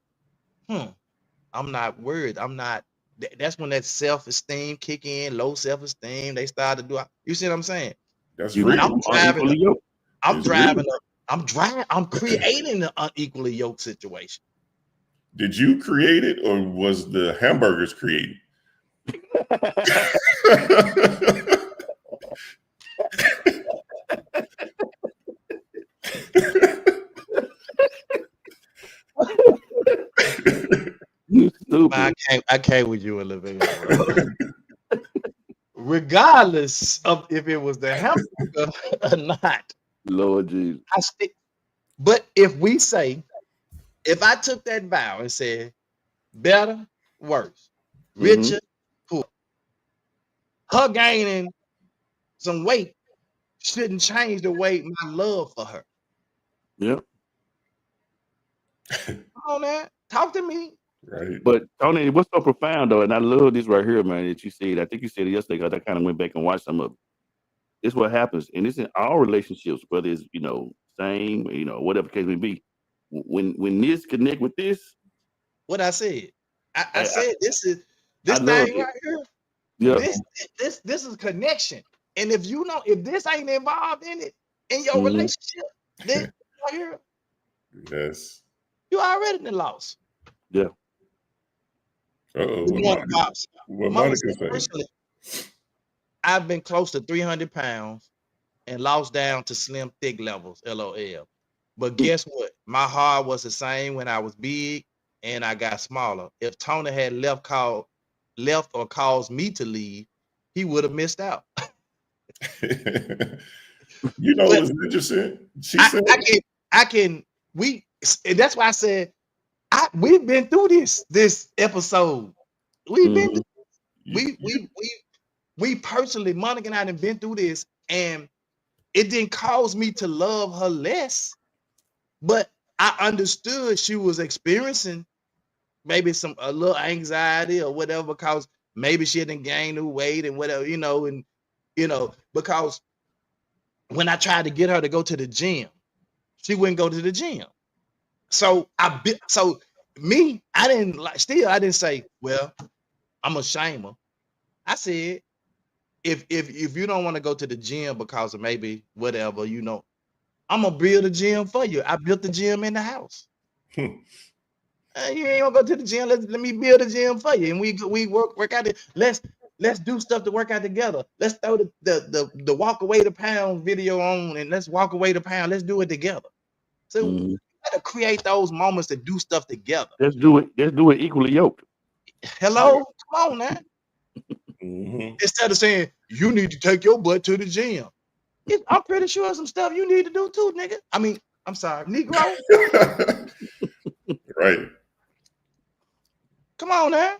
like? I'm not worried. I'm not. That's when that self-esteem kick in, low self-esteem. They start to do. You see what I'm saying? That's real. I'm creating an unequally yoked situation. Did you create it, or was the hamburgers created? You stupid. stupid. I can't with you a little bit, bro. Regardless of if it was the hamburger or not, Lord Jesus. I still. But if we say, if I took that vow and said, better, worse, richer, poor, her gaining some weight shouldn't change the way my love for her. Yep. Come on, man, talk to me. Right. But Tony, what's so profound though, and I love this right here, man, that you said. I think you said it yesterday because I kind of went back and watched some of it. This is what happens, and it's in all relationships, whether it's same, whatever case may be. When this connect with this, What I said, I said this is I this love thing it. right here. Yeah. This is connection. And if you know, if this ain't involved in it in your Mhm. relationship, then right here, Yes. you already done lost. Yeah. Uh-oh. What Mama Monica said, saying? personally, I've been close to 300 pounds and lost down to slim thick levels, LOL. But guess what? My heart was the same when I was big and I got smaller. If Tony had left or caused me to leave, he would have missed out. You know But what's interesting? She said, that's why I said we've been through this episode. We've been through, we personally, Monica and I have been through this, and it didn't cause me to love her less, but I understood she was experiencing maybe a little anxiety or whatever, because maybe she hadn't gained new weight and whatever, because when I tried to get her to go to the gym, she wouldn't go to the gym. So I didn't say, well, I'm gonna shame her. I said, if you don't want to go to the gym because of maybe whatever, I'm gonna build a gym for you. I built the gym in the house. You ain't gonna go to the gym. Let me build a gym for you, and we work out it. Let's do stuff to work out together. Let's throw the walk away the pound video on, and let's walk away the pound. Let's do it together. So we gotta create those moments to do stuff together. Let's do it equally yoked. Hello, come on now. Instead of saying you need to take your butt to the gym, I'm pretty sure some stuff you need to do too, nigga. I mean, I'm sorry, Negro. Right. Come on now.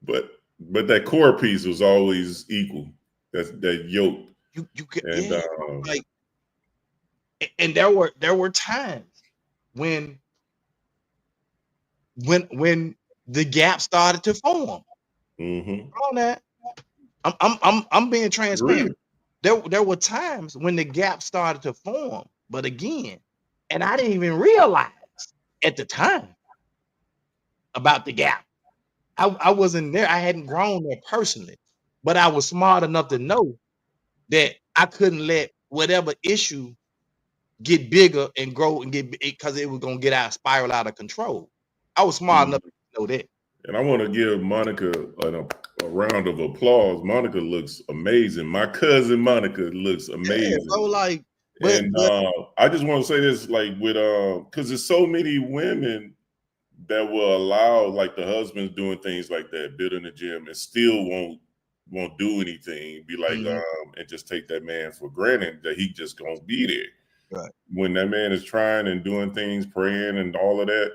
But that core piece was always equal. That yoke. And there were times when the gap started to form. Come on now. I'm being transparent. There were times when the gap started to form, but again, and I didn't even realize at the time about the gap. I wasn't there. I hadn't grown there personally, but I was smart enough to know that I couldn't let whatever issue get bigger and grow and because it was gonna spiral out of control. I was smart enough to know that. And I want to give Monica a round of applause. Monica looks amazing. My cousin Monica looks amazing. I just want to say this, because there's so many women that will allow the husbands doing things like that, building the gym, and still won't do anything. Be like, and just take that man for granted that he just gonna be there. Right. When that man is trying and doing things, praying and all of that.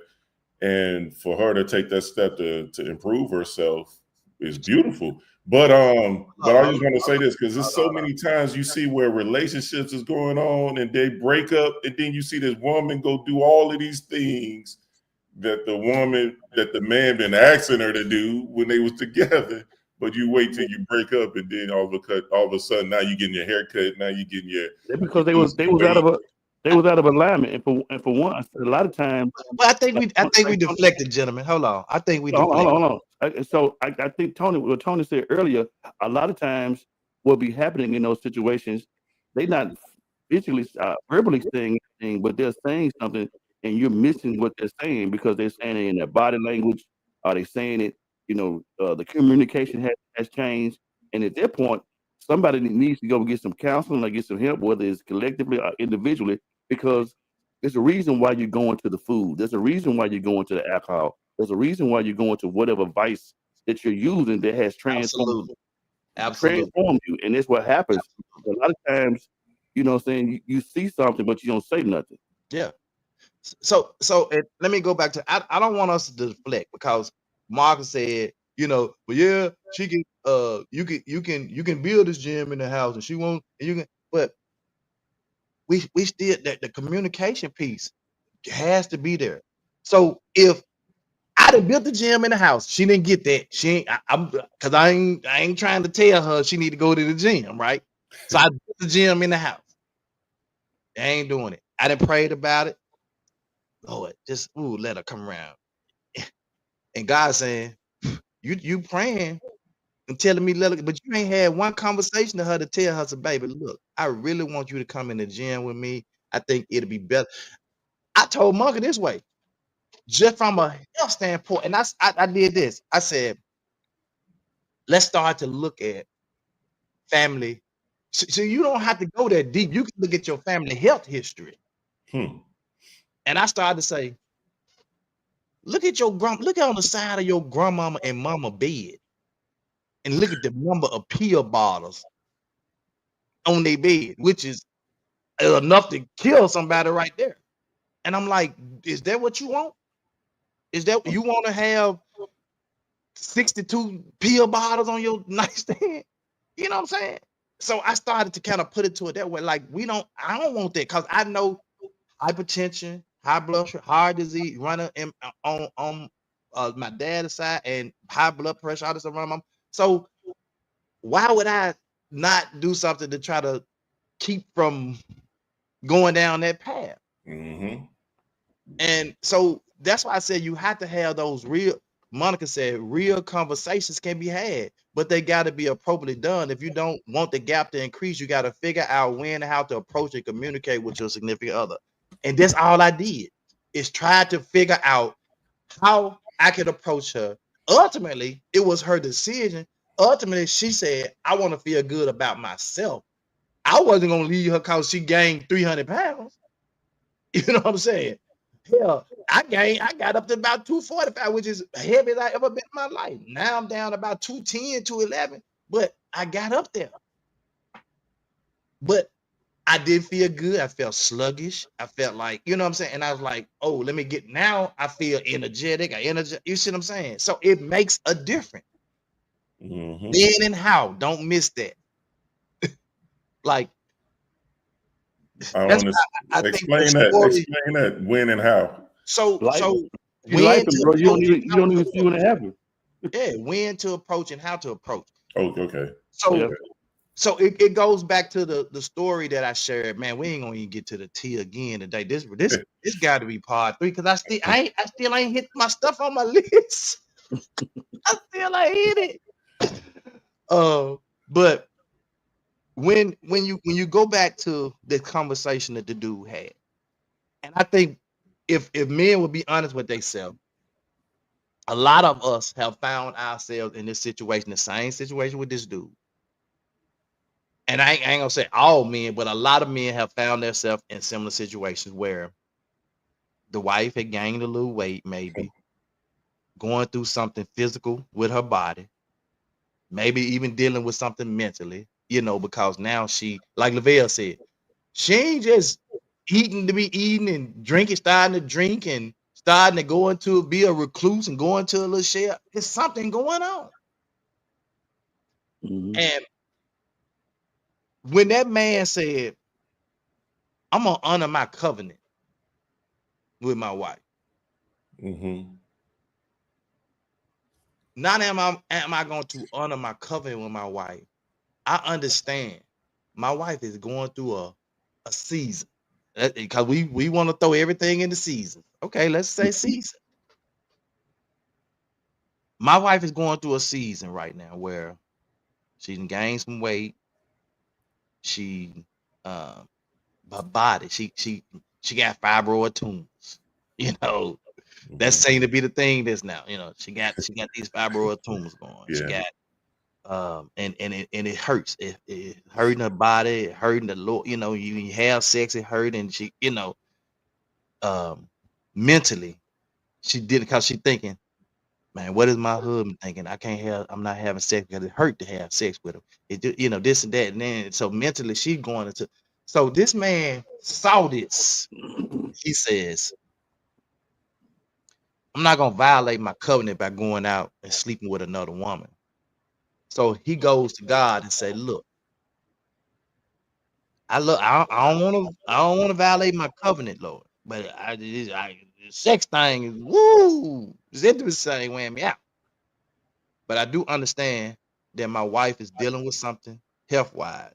And for her to take that step to improve herself is beautiful. But I just want to say this, because there's so many times you see where relationships is going on and they break up, and then you see this woman go do all of these things that the man been asking her to do when they was together. But you wait till you break up, and then all of a sudden now you getting your hair cut, now you getting your because they was out of alignment, and for one, a lot of times. Well, I think we deflected, gentlemen. Hold on. I think we deflected. Hold on. So I think what Tony said earlier, a lot of times what be happening in those situations, they not visually, verbally saying anything, but they're saying something, and you're missing what they're saying because they're saying it in their body language. Are they saying it? The communication has changed, and at that point, somebody needs to go get some counseling or get some help, whether it's collectively or individually, because there's a reason why you're going to the food. There's a reason why you're going to the alcohol. There's a reason why you're going to whatever vice that you're using that has Absolutely. transformed you. And that's what happens. A lot of times, you know what I'm saying, you see something, but you don't say nothing. Yeah. So let me go back to I don't want us to deflect because Marcus said, well, yeah, she can you can build this gym in the house and she won't and you can, but we still that the communication piece has to be there. So if I done built the gym in the house, she didn't get that. She ain't I'm because I ain't trying to tell her she need to go to the gym, right? So I built the gym in the house. I ain't doing it. I done prayed about it. Lord, just let her come around. And God saying, you praying and telling me, but you ain't had one conversation to her to tell her, so baby, look, I really want you to come in the gym with me. I think it'll be better. I told Monkey this way, just from a health standpoint, and I did this. I said, let's start to look at family. So you don't have to go that deep. You can look at your family health history. And I started to say, look at on the side of your grandmama and mama bed. And look at the number of pill bottles on their bed, which is enough to kill somebody right there. And I'm like, is that what you want? Is that you want to have 62 pill bottles on your nightstand? You know what I'm saying? So I started to kind of put it to it that way. Like, I don't want that because I know hypertension, high blood pressure, heart disease, running on my dad's side, and high blood pressure, all this around my mom. So why would I not do something to try to keep from going down that path? And so that's why I said you have to have those real, Monica said, real conversations can be had, but they got to be appropriately done. If you don't want the gap to increase, you got to figure out when and how to approach and communicate with your significant other. And that's all I did, is try to figure out how I could approach her. Ultimately, it was her decision. Ultimately, she said, I want to feel good about myself. I wasn't going to leave her because she gained 300 pounds. You know what I'm saying? Hell, I got up to about 245, which is heavy as I ever been in my life. Now I'm down about 210, 211, but I got up there. But I did feel good. I felt sluggish. I felt like, you know what I'm saying? And I was like, oh, let me get, now I feel energetic. You see what I'm saying? So it makes a difference. When and how, don't miss that. Like, I that's want I to think explain that. Explain that when and how. So you like them, bro. You don't even see when it happens. Yeah, when to approach and how to approach. Okay. So it goes back to the story that I shared. Man, we ain't gonna even get to the tea again today. This got to be part 3 because I still ain't hit my stuff on my list. I still ain't hit it. But when you go back to the conversation that the dude had, and I think if men would be honest with themselves, a lot of us have found ourselves in this situation, the same situation with this dude. And I ain't gonna say all men, but a lot of men have found themselves in similar situations where the wife had gained a little weight, maybe going through something physical with her body, maybe even dealing with something mentally, because now she, like Lavelle said, she ain't just eating to be eating and drinking, starting to drink and starting to go into be a recluse and go into a little shell. There's something going on. And when that man said, I'm gonna honor my covenant with my wife. Not am I going to honor my covenant with my wife. I understand my wife is going through a season, because we want to throw everything in the season. Okay, let's say season. My wife is going through a season right now where she can gain some weight. She her body, she got fibroid tumors. That seems to be the thing that's now. She got these fibroid tumors going. She got and it hurts. It hurting her body, it hurting the Lord. You have sex, it hurt, and she, mentally, she did it because she thinking, Man, what is my husband thinking? I'm not having sex because it hurt to have sex with him. This and that. And then so mentally she's going into, so this man saw this. He says, I'm not gonna violate my covenant by going out and sleeping with another woman. So he goes to God and say, look, I don't want to violate my covenant, Lord. But the sex thing is woo, it's intimacy wearing me out. But I do understand that my wife is dealing with something health-wise.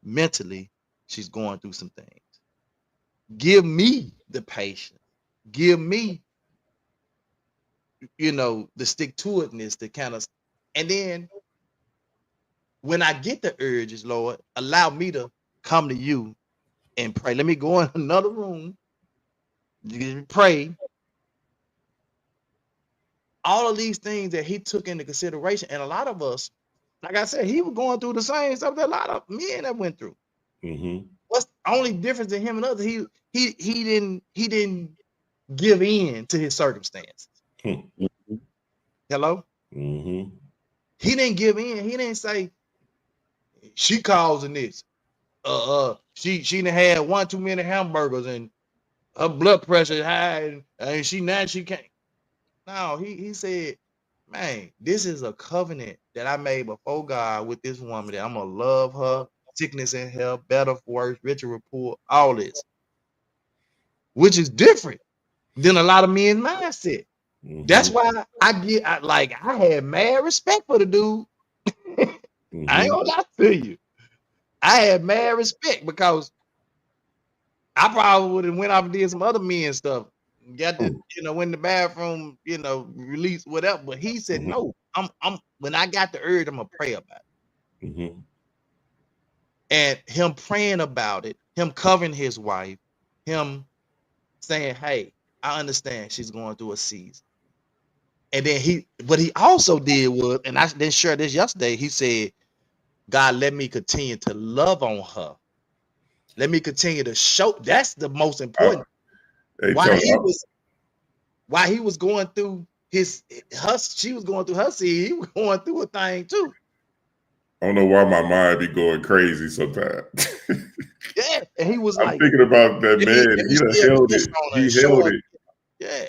Mentally, she's going through some things. Give me the patience. Give me, the stick-to-itness to kind of, and then when I get the urges, Lord, allow me to come to you and pray. Let me go in another room, pray. All of these things that he took into consideration, and a lot of us, like I said, he was going through the same stuff that a lot of men that went through. Mm-hmm. What's the only difference in him and others? He didn't give in to his circumstances. Hello? Mm-hmm. He didn't give in. He didn't say she causing this. She done had one too many hamburgers and her blood pressure high and she can't. No, he said, man, this is a covenant that I made before God with this woman that I'm gonna love her, sickness and health, better for worse, richer report, all this, which is different than a lot of men's mindset. Mm-hmm. That's why I had mad respect for the dude. I ain't gonna lie to you. I had mad respect because I probably would have went off and did some other men stuff. Got to, in the bathroom, release whatever. But he said, no, I'm when I got the urge, I'm gonna pray about it. Mm-hmm. And him praying about it, him covering his wife, him saying, hey, I understand she's going through a season. And then what he also did was, and I didn't share this yesterday, he said, God, let me continue to love on her. Let me continue to show. That's the most important. Why he was going through she was going through her seed, he was going through a thing too. I don't know why my mind be going crazy sometimes. Yeah, and he was I'm thinking about that man. He done held it. He held it. Yeah.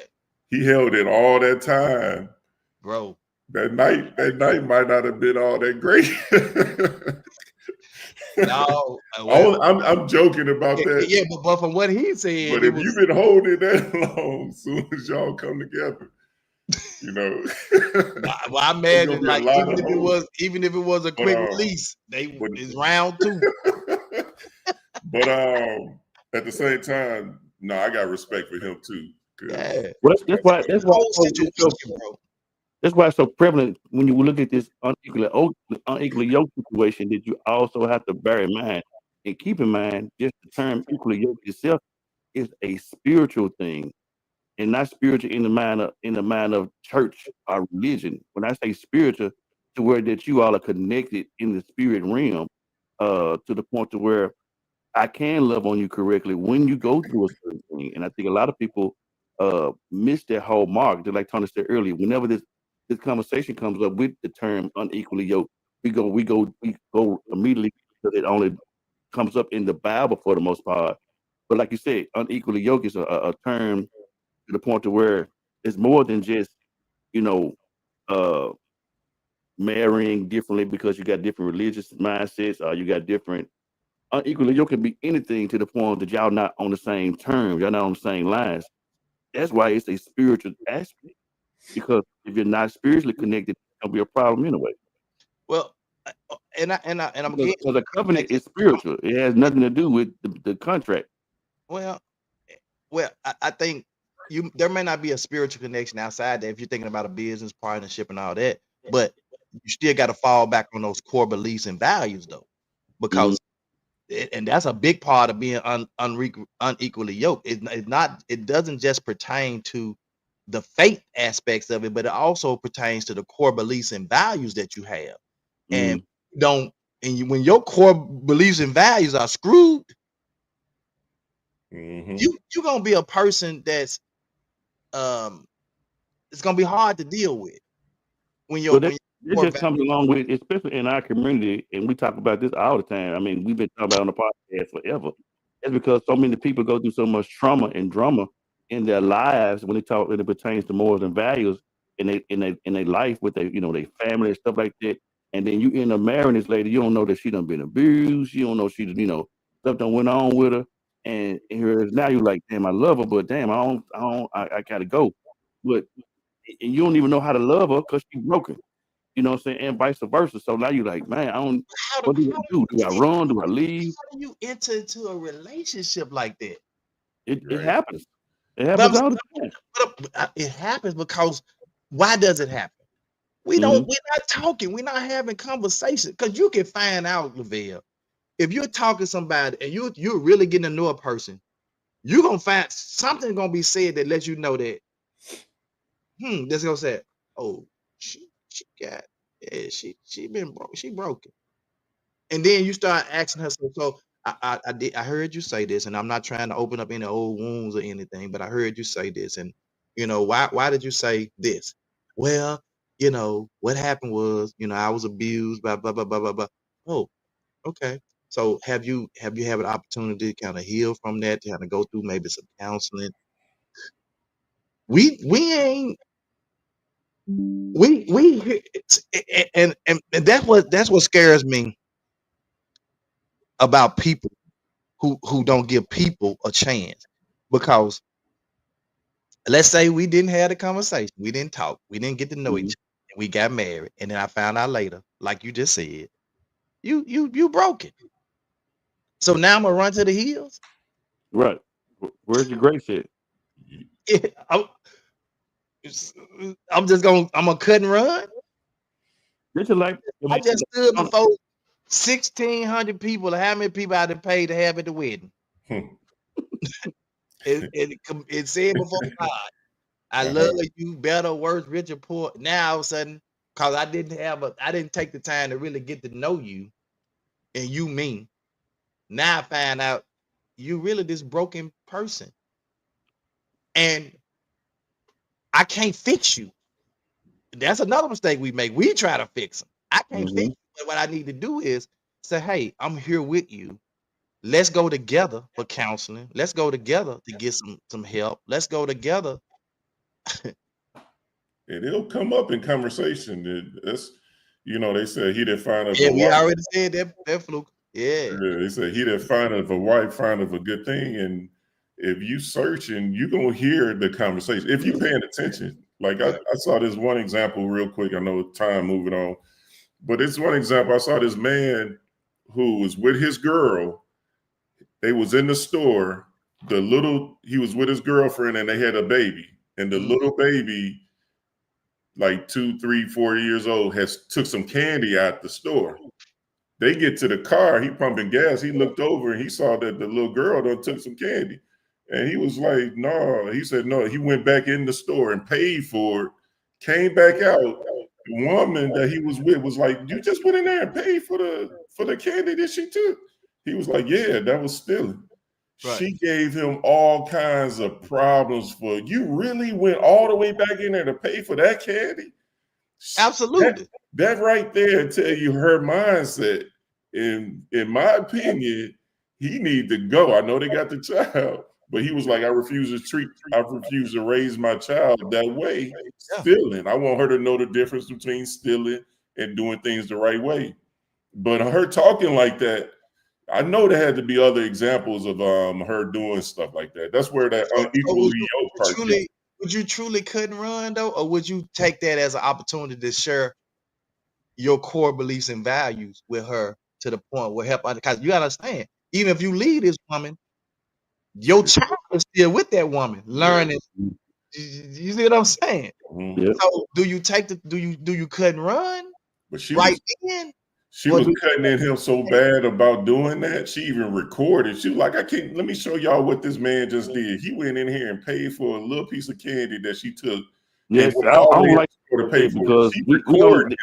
He held it all that time. Bro. That night might not have been all that great. No, I'm joking about that. Yeah, but from what he said, but if you've been holding it that long, as soon as y'all come together, well, I imagine like even if it was a quick release, it's round two. But at the same time, no, I got respect for him too. Yeah, well, that's why it's so prevalent when you look at this unequally yoked situation, that you also have to bear in mind and keep in mind just the term equally yoked itself is a spiritual thing, and not spiritual in the mind of church or religion. When I say spiritual, to where that you all are connected in the spirit realm, to the point to where I can love on you correctly when you go through a certain thing. And I think a lot of people miss that whole mark. Just like Tony said earlier, whenever this conversation comes up with the term unequally yoked, we go immediately because it only comes up in the Bible for the most part. But like you said, unequally yoked is a term to the point to where it's more than just, uh, marrying differently because you got different religious mindsets, or you got different. Unequally yoked can be anything to the point that y'all not on the same terms, y'all not on the same lines. That's why it's a spiritual aspect. Because if you're not spiritually connected, it's gonna be a problem anyway. Well, and I'm because the covenant is spiritual. It has nothing to do with the contract. Well, I think there may not be a spiritual connection outside that if you're thinking about a business partnership and all that, but you still got to fall back on those core beliefs and values though, because and that's a big part of being unequally yoked. It doesn't just pertain to the faith aspects of it, but it also pertains to the core beliefs and values that you have. And when your core beliefs and values are screwed, you're gonna be a person that's it's gonna be hard to deal with when Well, your this core just comes along with, especially in our community, and we talk about this all the time. I mean, we've been talking about it on the podcast forever. It's because so many people go through so much trauma and drama in their lives when it pertains to morals and values in their life with their their family and stuff like that. And then you end up marrying this lady, you don't know that she done been abused, you don't know she stuff done went on with her, and here it is now you're like, damn, I love her, but damn, I gotta go, but and you don't even know how to love her because she's broken. You know what I'm saying? And vice versa. So now you're like, man, what do I do? Do I run? Do I leave? how do you enter into a relationship like that? It Right. happens. It But happens all the time. it happens because why does it happen? We're not talking, we're not having conversation. Because you can find out, Lavelle, if you're talking to somebody and you're really getting to know a person, you're gonna find something gonna be said that lets you know that, that's gonna say, oh, she got, yeah, she been broke, she broken. And then you start asking her, so I heard you say this, and I'm not trying to open up any old wounds or anything, but I heard you say this, and why did you say this? Well, what happened was, I was abused, blah blah blah blah blah blah. Oh, okay. So have you had an opportunity to kind of heal from that, to kind of go through maybe some counseling? We ain't we and that's what scares me about people who don't give people a chance, because let's say we didn't have a conversation, we didn't talk, we didn't get to know each other, and we got married, and then I found out later, like you just said, you broken. So now I'm gonna run to the hills. Right. Where's your grace at? I'm, I'm gonna cut and run. This is like I just stood before 1,600 people. How many people I done paid to have at the wedding? It said before God, I love you, better, worse, rich, or poor. Now all of a sudden, because I didn't take the time to really get to know you and you me. Now I find out you really this broken person. And I can't fix you. That's another mistake we make. We try to fix them. I can't fix you, but what I need to do is say, hey, I'm here with you. Let's go together for counseling. Let's go together to get some help. Let's go together. And it'll come up in conversation. That's, they said he that findeth Yeah, a we wife. already said that fluke. Yeah. They said he that findeth a wife findeth a good thing. And if you searching, you're gonna hear the conversation if you paying attention. Like I saw this one example real quick. I know time moving on, but it's one example. I saw this man who was with his girl. They was in the store. He was with his girlfriend and they had a baby. And the little baby, like 2, 3, 4 years old, took some candy out the store. They get to the car, he pumping gas. He looked over and he saw that the little girl done took some candy. And he was like, no. He said, no. He went back in the store and paid for it, came back out. The woman that he was with was like, you just went in there and paid for the candy that she took? He was like, yeah, that was stealing. Right. She gave him all kinds of problems for, you really went all the way back in there to pay for that candy? Absolutely. That right there tell you her mindset. In my opinion, he need to go. I know they got the child, but he was like, I refuse to raise my child that way, stealing. I want her to know the difference between stealing and doing things the right way. But her talking like that, I know there had to be other examples of her doing stuff like that. That's where that unequally yoked part comes. Would you truly cut and run though, or would you take that as an opportunity to share your core beliefs and values with her to the point where help? Because you understand, even if you leave this woman, your child is still with that woman, learning. You see what I'm saying? Mm-hmm. So do you cut and run? But she right was, then. She was cutting in him so bad about doing that. She even recorded. She was like, let me show y'all what this man just did. He went in here and paid for a little piece of candy that she took. Yes, I don't like to pay because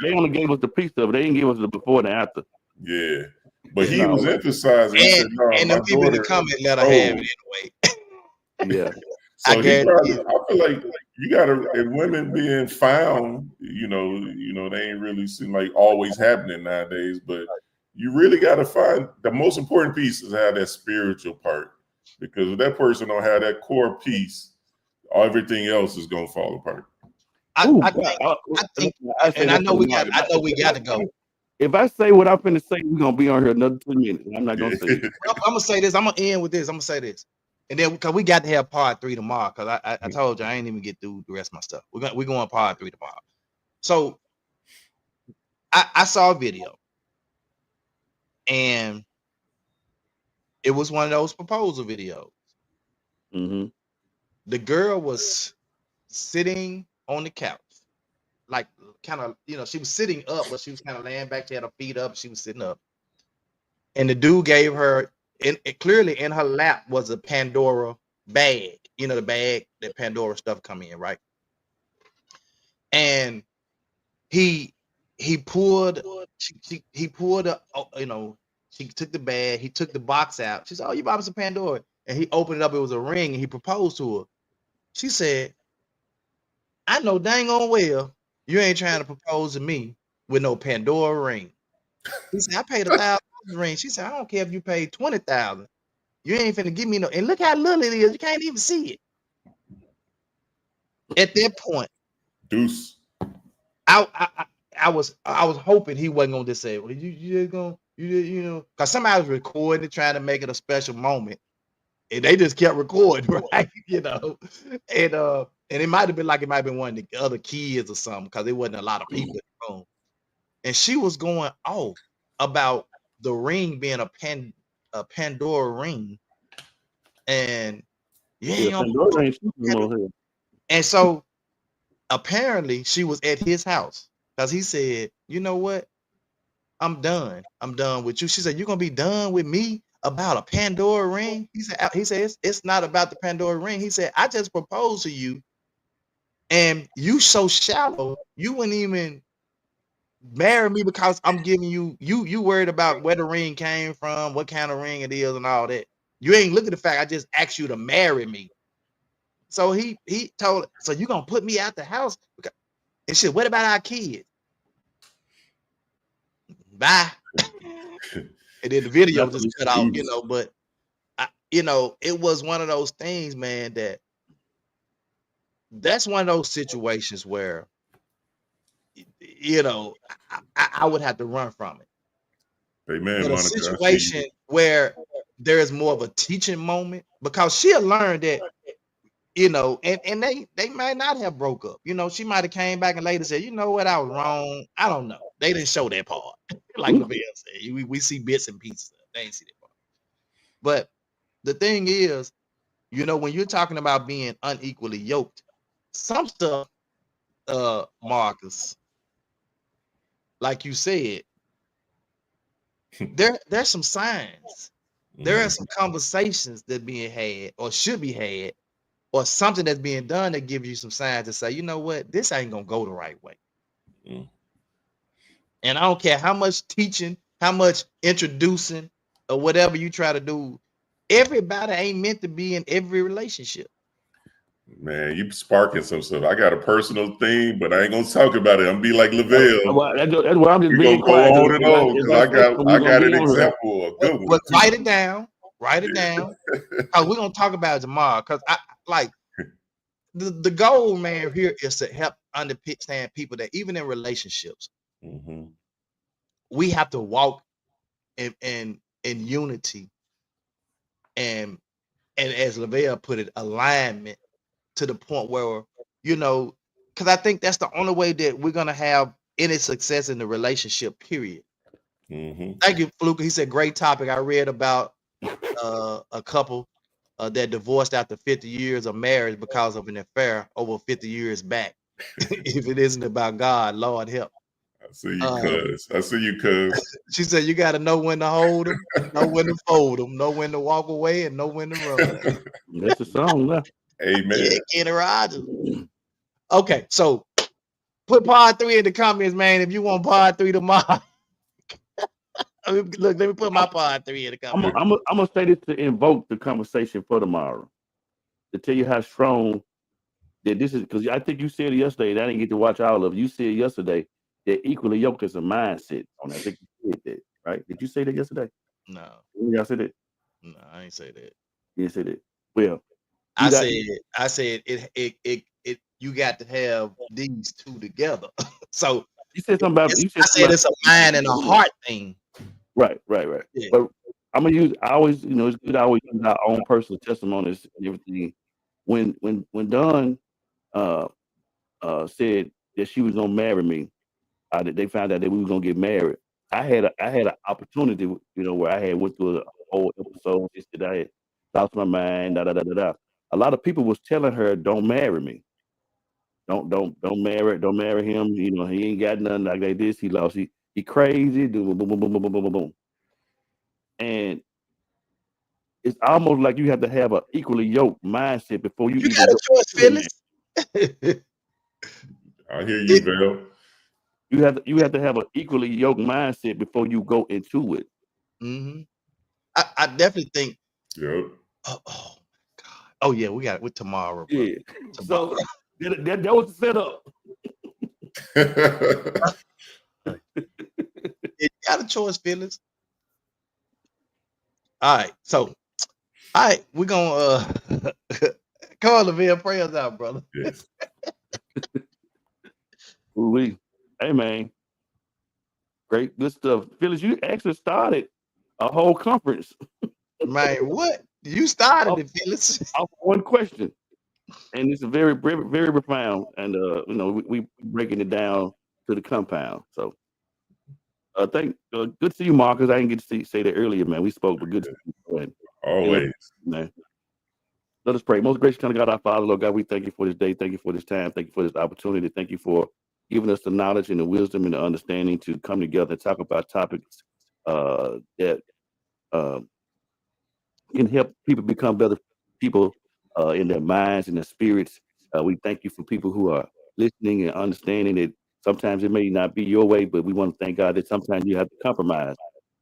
they only gave us the piece of it. They didn't give us the before and after. Yeah. But he was emphasizing. And the people in the comment let her have it anyway. Yeah. So he guarantee probably, I feel like you gotta, and women being found, they ain't really seem like always happening nowadays, but you really gotta find the most important piece is have that spiritual part. Because if that person don't have that core piece, everything else is gonna fall apart. I think, and I know we got to go. If I say what I'm finna say, we're gonna be on here another 2 minutes. I'm not gonna say it. I'm gonna say this. I'm gonna end with this. I'm gonna say this, and then because we got to have part 3 tomorrow. Because I told you I ain't even get through the rest of my stuff. We're going part 3 tomorrow. So I saw a video, and it was one of those proposal videos. Mm-hmm. The girl was sitting on the couch, like kind of, she was sitting up, but she was kind of laying back. She had her feet up. She was sitting up, and the dude gave her, clearly in her lap was a Pandora bag. The bag that Pandora stuff come in, right? And he pulled, he pulled she took the bag, he took the box out. She said, "Oh, you bought me some Pandora," and he opened it up. It was a ring, and he proposed to her. She said, "I know dang on well you ain't trying to propose to me with no Pandora ring." He said, "I paid $1,000 ring." She said, "I don't care if you paid 20,000. You ain't finna give me no." And look how little it is. You can't even see it. At that point, Deuce. I was hoping he wasn't gonna just say, "Well, you just gonna because somebody was recording it, trying to make it a special moment, and they just kept recording, right? And it might have been one of the other kids or something, because there wasn't a lot of people in the room. And she was going off about the ring being a Pandora ring, and and so apparently she was at his house, because he said, "You know what? I'm done. I'm done with you." She said, "You're gonna be done with me about a Pandora ring?" He said, it's not about the Pandora ring. He said, "I just proposed to you, and you so shallow, you wouldn't even marry me because I'm giving you worried about where the ring came from, what kind of ring it is, and all that. You ain't look at the fact I just asked you to marry me." So he told her, "So you gonna put me out the house?" And she said, "What about our kids?" Bye. And then the video just cut out, but it was one of those things, man, that's one of those situations where I would have to run from it. Amen, But a Monica, situation where there is more of a teaching moment, because she'll learn that, and they might not have broke up. She might have came back and later said, "You know what, I was wrong." I don't know. They didn't show that part. Like Lavelle said, we see bits and pieces. They ain't see that part. But the thing is, when you're talking about being unequally yoked, some stuff, Marcus, like you said, there's some signs. There are some conversations that being had or should be had, or something that's being done that gives you some signs to say, "You know what, this ain't gonna go the right way." And I don't care how much teaching, how much introducing, or whatever you try to do, everybody ain't meant to be in every relationship. Man, you sparking some stuff. I got a personal thing, but I ain't gonna talk about it. I'm gonna be like Lavelle. That's why I'm just being quiet. Go on and on, because I got an example, a good one. But write it down. Write it down. Because we're gonna talk about it tomorrow. Because I like the goal, man, here is to help understand people that even in relationships, we have to walk in unity, and as Lavelle put it, alignment, to the point where, because I think that's the only way that we're gonna have any success in the relationship, period. Thank you, Fluke. He said, "Great topic." I read about a couple that divorced after 50 years of marriage because of an affair over 50 years back. If it isn't about God, Lord help. I see you, cuz. She said, "You got to know when to hold them, know when to fold them, know when to walk away, and know when to run." That's a song left. Amen. Yeah, Kenny Rogers. Okay, so put part 3 in the comments, man, if you want part 3 tomorrow. Look, let me put my part 3 in the comments. I'm gonna say this to invoke the conversation for tomorrow. to tell you how strong that this is, because I think you said it yesterday, and I didn't get to watch all of it. You said yesterday that equally yoked is a mindset. I think you said that, right? Did you say that yesterday? No, Y'all said it? no, I ain't say that. You said it. Well, I said it. You got to have these two together. So you said something about. You I said it's a mind and a heart thing. Right. Yeah. But I'm gonna use. I always, it's good. I always use our own personal testimonies and everything. When Dawn said that she was gonna marry me, they found out that we were gonna get married. I had an opportunity, where I had went through a whole episode. She said I had lost my mind. Da da da da da. A lot of people was telling her, "Don't marry me. Don't marry him. He ain't got nothing like this. He lost. He crazy. Boom, boom, boom, boom, boom, boom, boom, boom." And it's almost like you have to have an equally yoked mindset before you You even got a choice, Phyllis. I hear you, Val. You have to have an equally yoked mindset before you go into it. Mm-hmm. I definitely think. Yep. Oh God. Oh yeah, we got it with tomorrow. Bro. Yeah. Tomorrow. So that was the setup. You got a choice, Phyllis. All right, so we're gonna call Lavelle, pray us out, brother. Yes. Hey man, great, good stuff. Phyllis, you actually started a whole conference. Man, what? You started it, Phyllis. Off one question. And it's very, very, very profound. And we breaking it down to the compound. So good to see you, Marcus. I didn't get to say that earlier, man. We spoke, but good to see you. Always. Man. Let us pray. Most gracious kind of God, our Father, Lord God, we thank you for this day. Thank you for this time. Thank you for this opportunity. Thank you for giving us the knowledge and the wisdom and the understanding to come together and talk about topics that can help people become better people in their minds and their spirits. We thank you for people who are listening and understanding that sometimes it may not be your way, but we want to thank God that sometimes you have to compromise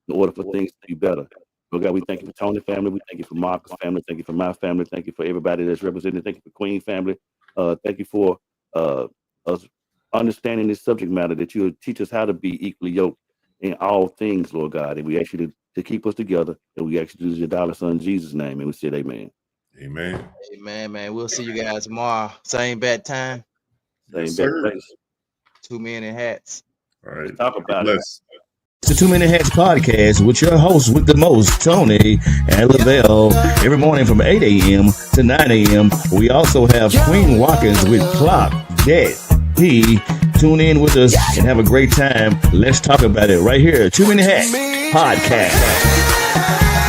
in order for things to be better. Lord God, we thank you for Tony family. We thank you for Marcus family. Thank you for my family. Thank you for everybody that's represented. Thank you for Queen family. Thank you for us understanding this subject matter, that you will teach us how to be equally yoked in all things, Lord God. And we ask you to keep us together. And we ask you to do this in your darling son, Jesus' name. And we said amen. Amen. Amen, man. We'll see you guys tomorrow. Same bad time. Yes, sir. 2 Men in Hats. All right. Talk about it. The 2 Minute Hats podcast with your hosts with the most, Tony and Lavelle, every morning from 8 a.m. to 9 a.m. We also have Queen Watkins with Clock Dead. Tune in with us and have a great time. Let's talk about it right here. 2 Minute Hats podcast.